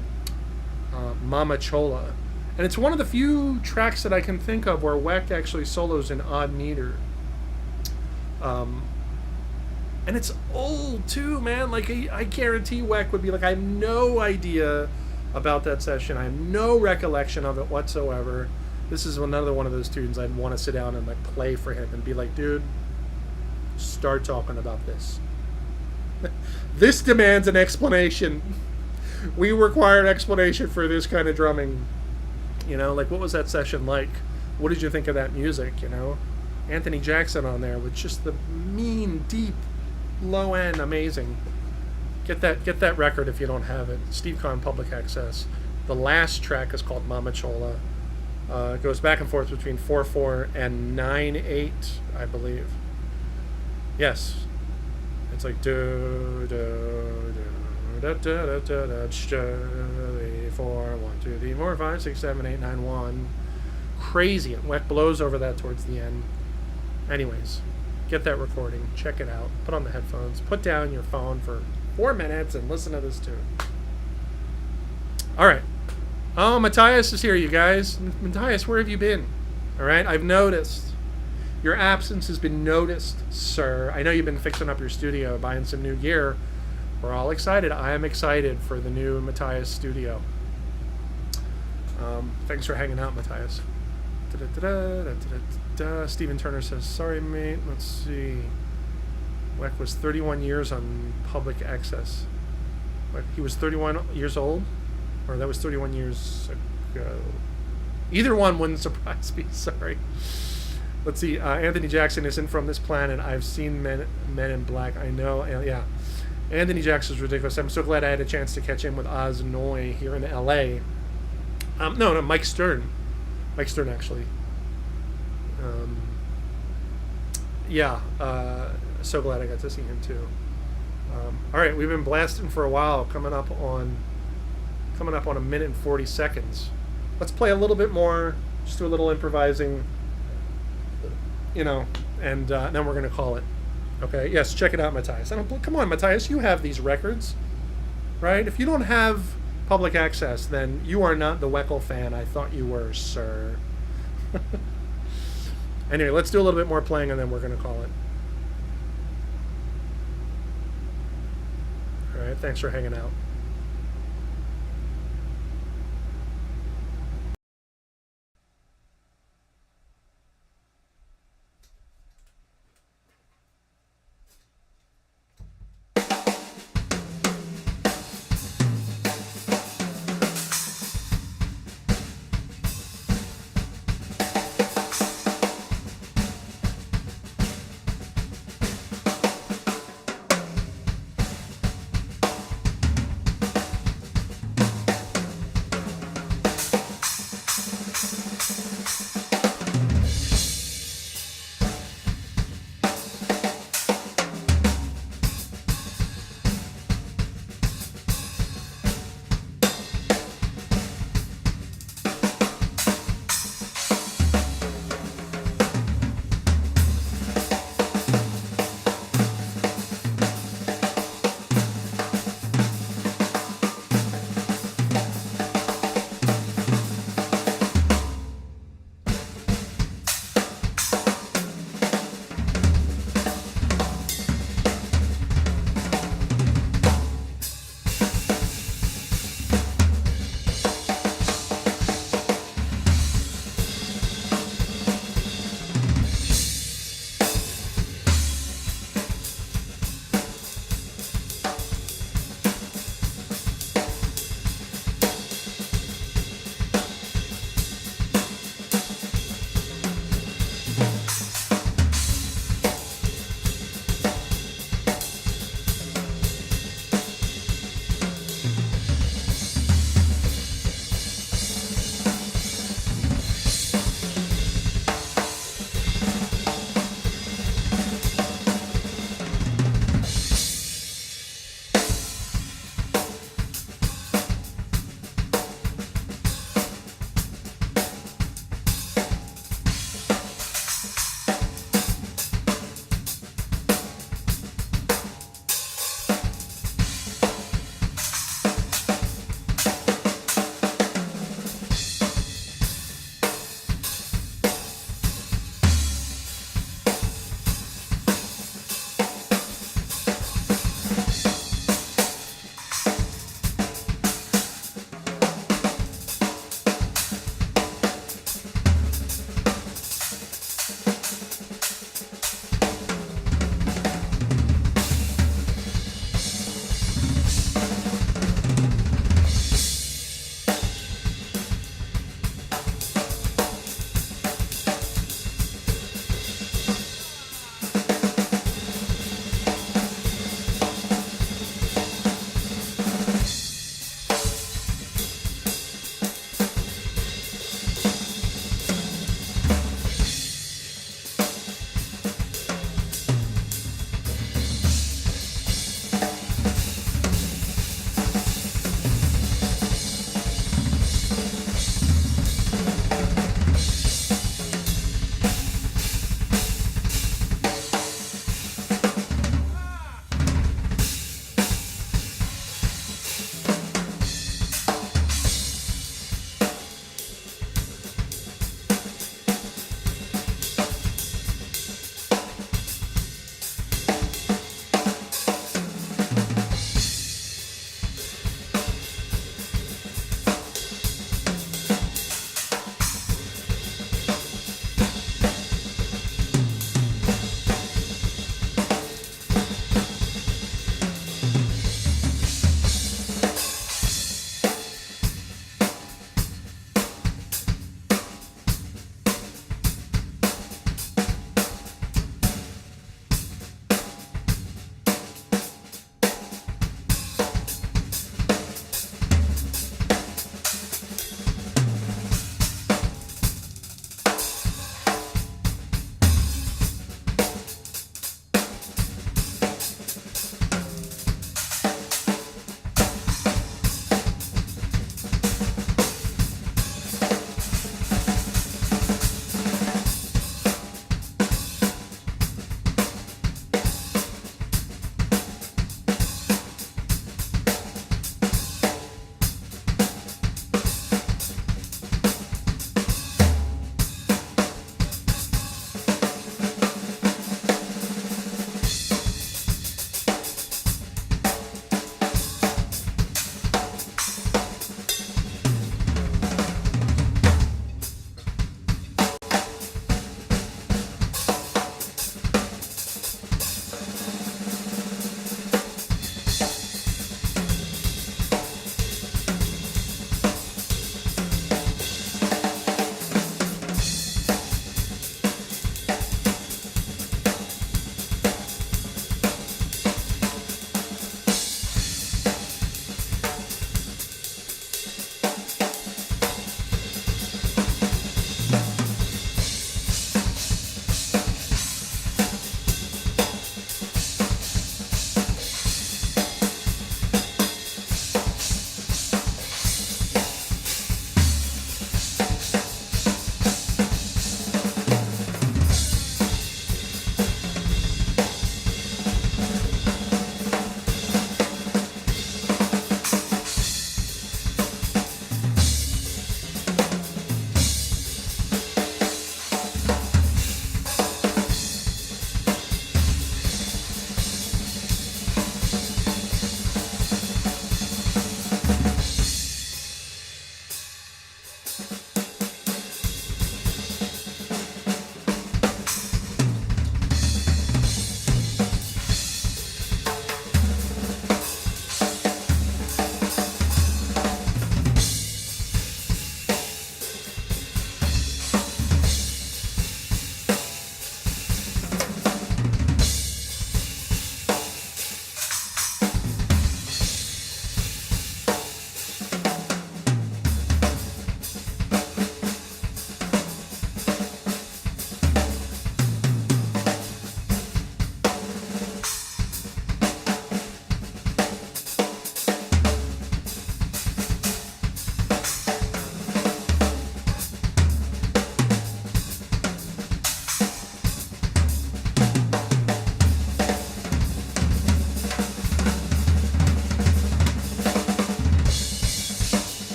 Mama Chola. And it's one of the few tracks that I can think of where Weck actually solos in odd meter. And it's old too, man. Like, I guarantee Weck would be like, I have no idea about that session. I have no recollection of it whatsoever. This is another one of those tunes I'd want to sit down and like play for him and be like, dude, start talking about this. This demands an explanation. We require an explanation for this kind of drumming. Like, what was that session like? What did you think of that music? Anthony Jackson on there with just the mean, deep, low end, amazing. Get that record if you don't have it. Steve Kahn Public Access. The last track is called Mama Chola. It goes back and forth between 4/4 and 9/8, I believe. Yes, it's like do do do da da da da da 3 4 1 2 3 4 5 6 7 8 9 1. Crazy, and Weck blows over that towards the end. Anyways, get that recording, check it out, put on the headphones, put down your phone for 4 minutes and listen to this tune. Alright. Oh, Matthias is here, you guys. Matthias, where have you been? Alright, I've noticed. Your absence has been noticed, sir. I know you've been fixing up your studio, buying some new gear. We're all excited. I am excited for the new Matthias studio. Thanks for hanging out, Matthias. Stephen Turner says, sorry, mate. Let's see. Weck was 31 years on Public Access. He was 31 years old? Or that was 31 years ago? Either one wouldn't surprise me. Sorry. Let's see. Anthony Jackson isn't from this planet. I've seen Men in Black. I know. Yeah. Anthony Jackson's ridiculous. I'm so glad I had a chance to catch him with Oz Noy here in L.A. No, Mike Stern. Mike Stern, actually. Yeah. So glad I got to see him, too. All right, we've been blasting for a while, coming up on a minute and 40 seconds. Let's play a little bit more Just do a little improvising, you know, and then we're gonna call it. Okay. Yes. Check it out, Matthias. Come on, Matthias. You have these records, right? If you don't have public access, then you are not the Weckl fan I thought you were, sir. Anyway, let's do a little bit more playing, and then we're gonna call it. All right. Thanks for hanging out.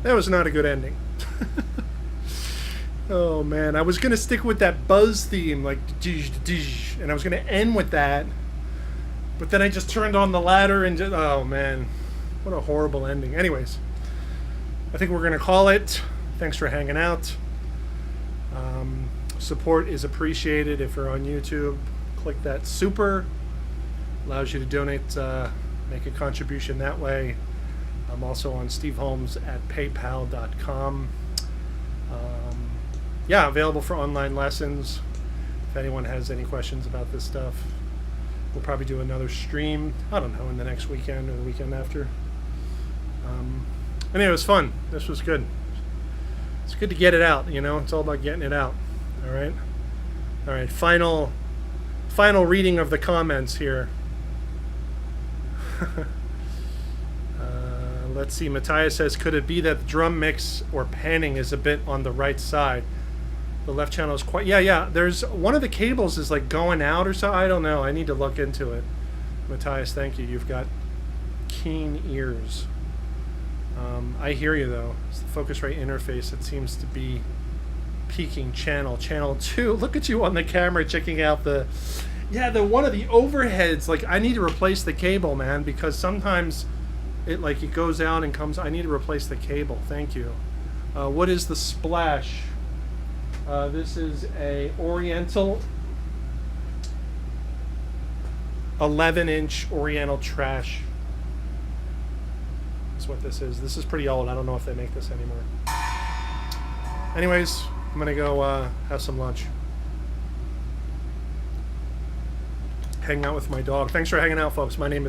That was not a good ending. Oh man, I was gonna stick with that buzz theme, like and I was gonna end with that, but then I just turned on the ladder and just, oh man, what a horrible ending. Anyways, I think we're gonna call it. Thanks for hanging out. Support is appreciated. If you're on YouTube, click that super. Allows you to donate, make a contribution that way. I'm also on steveholmes@paypal.com. Yeah, available for online lessons. If anyone has any questions about this stuff, we'll probably do another stream, I don't know, in the next weekend or the weekend after. Anyway, it was fun. This was good. It's good to get it out, you know? It's all about getting it out. All right? All right, final reading of the comments here. Let's see, Matthias says, could it be that the drum mix or panning is a bit on the right side? The left channel is quite, yeah, there's one of the cables is like going out or so. I don't know. I need to look into it. Matthias, thank you. You've got keen ears. I hear you though. It's the Focusrite interface. It seems to be peaking channel 2. Look at you on the camera checking out the one of the overheads. Like, I need to replace the cable, man, because sometimes it goes out and comes. I need to replace the cable. Thank you. What is the splash? This is a Oriental 11-inch Oriental trash. That's what this is. This is pretty old. I don't know if they make this anymore. Anyways, I'm gonna go have some lunch. Hang out with my dog. Thanks for hanging out, folks. My name is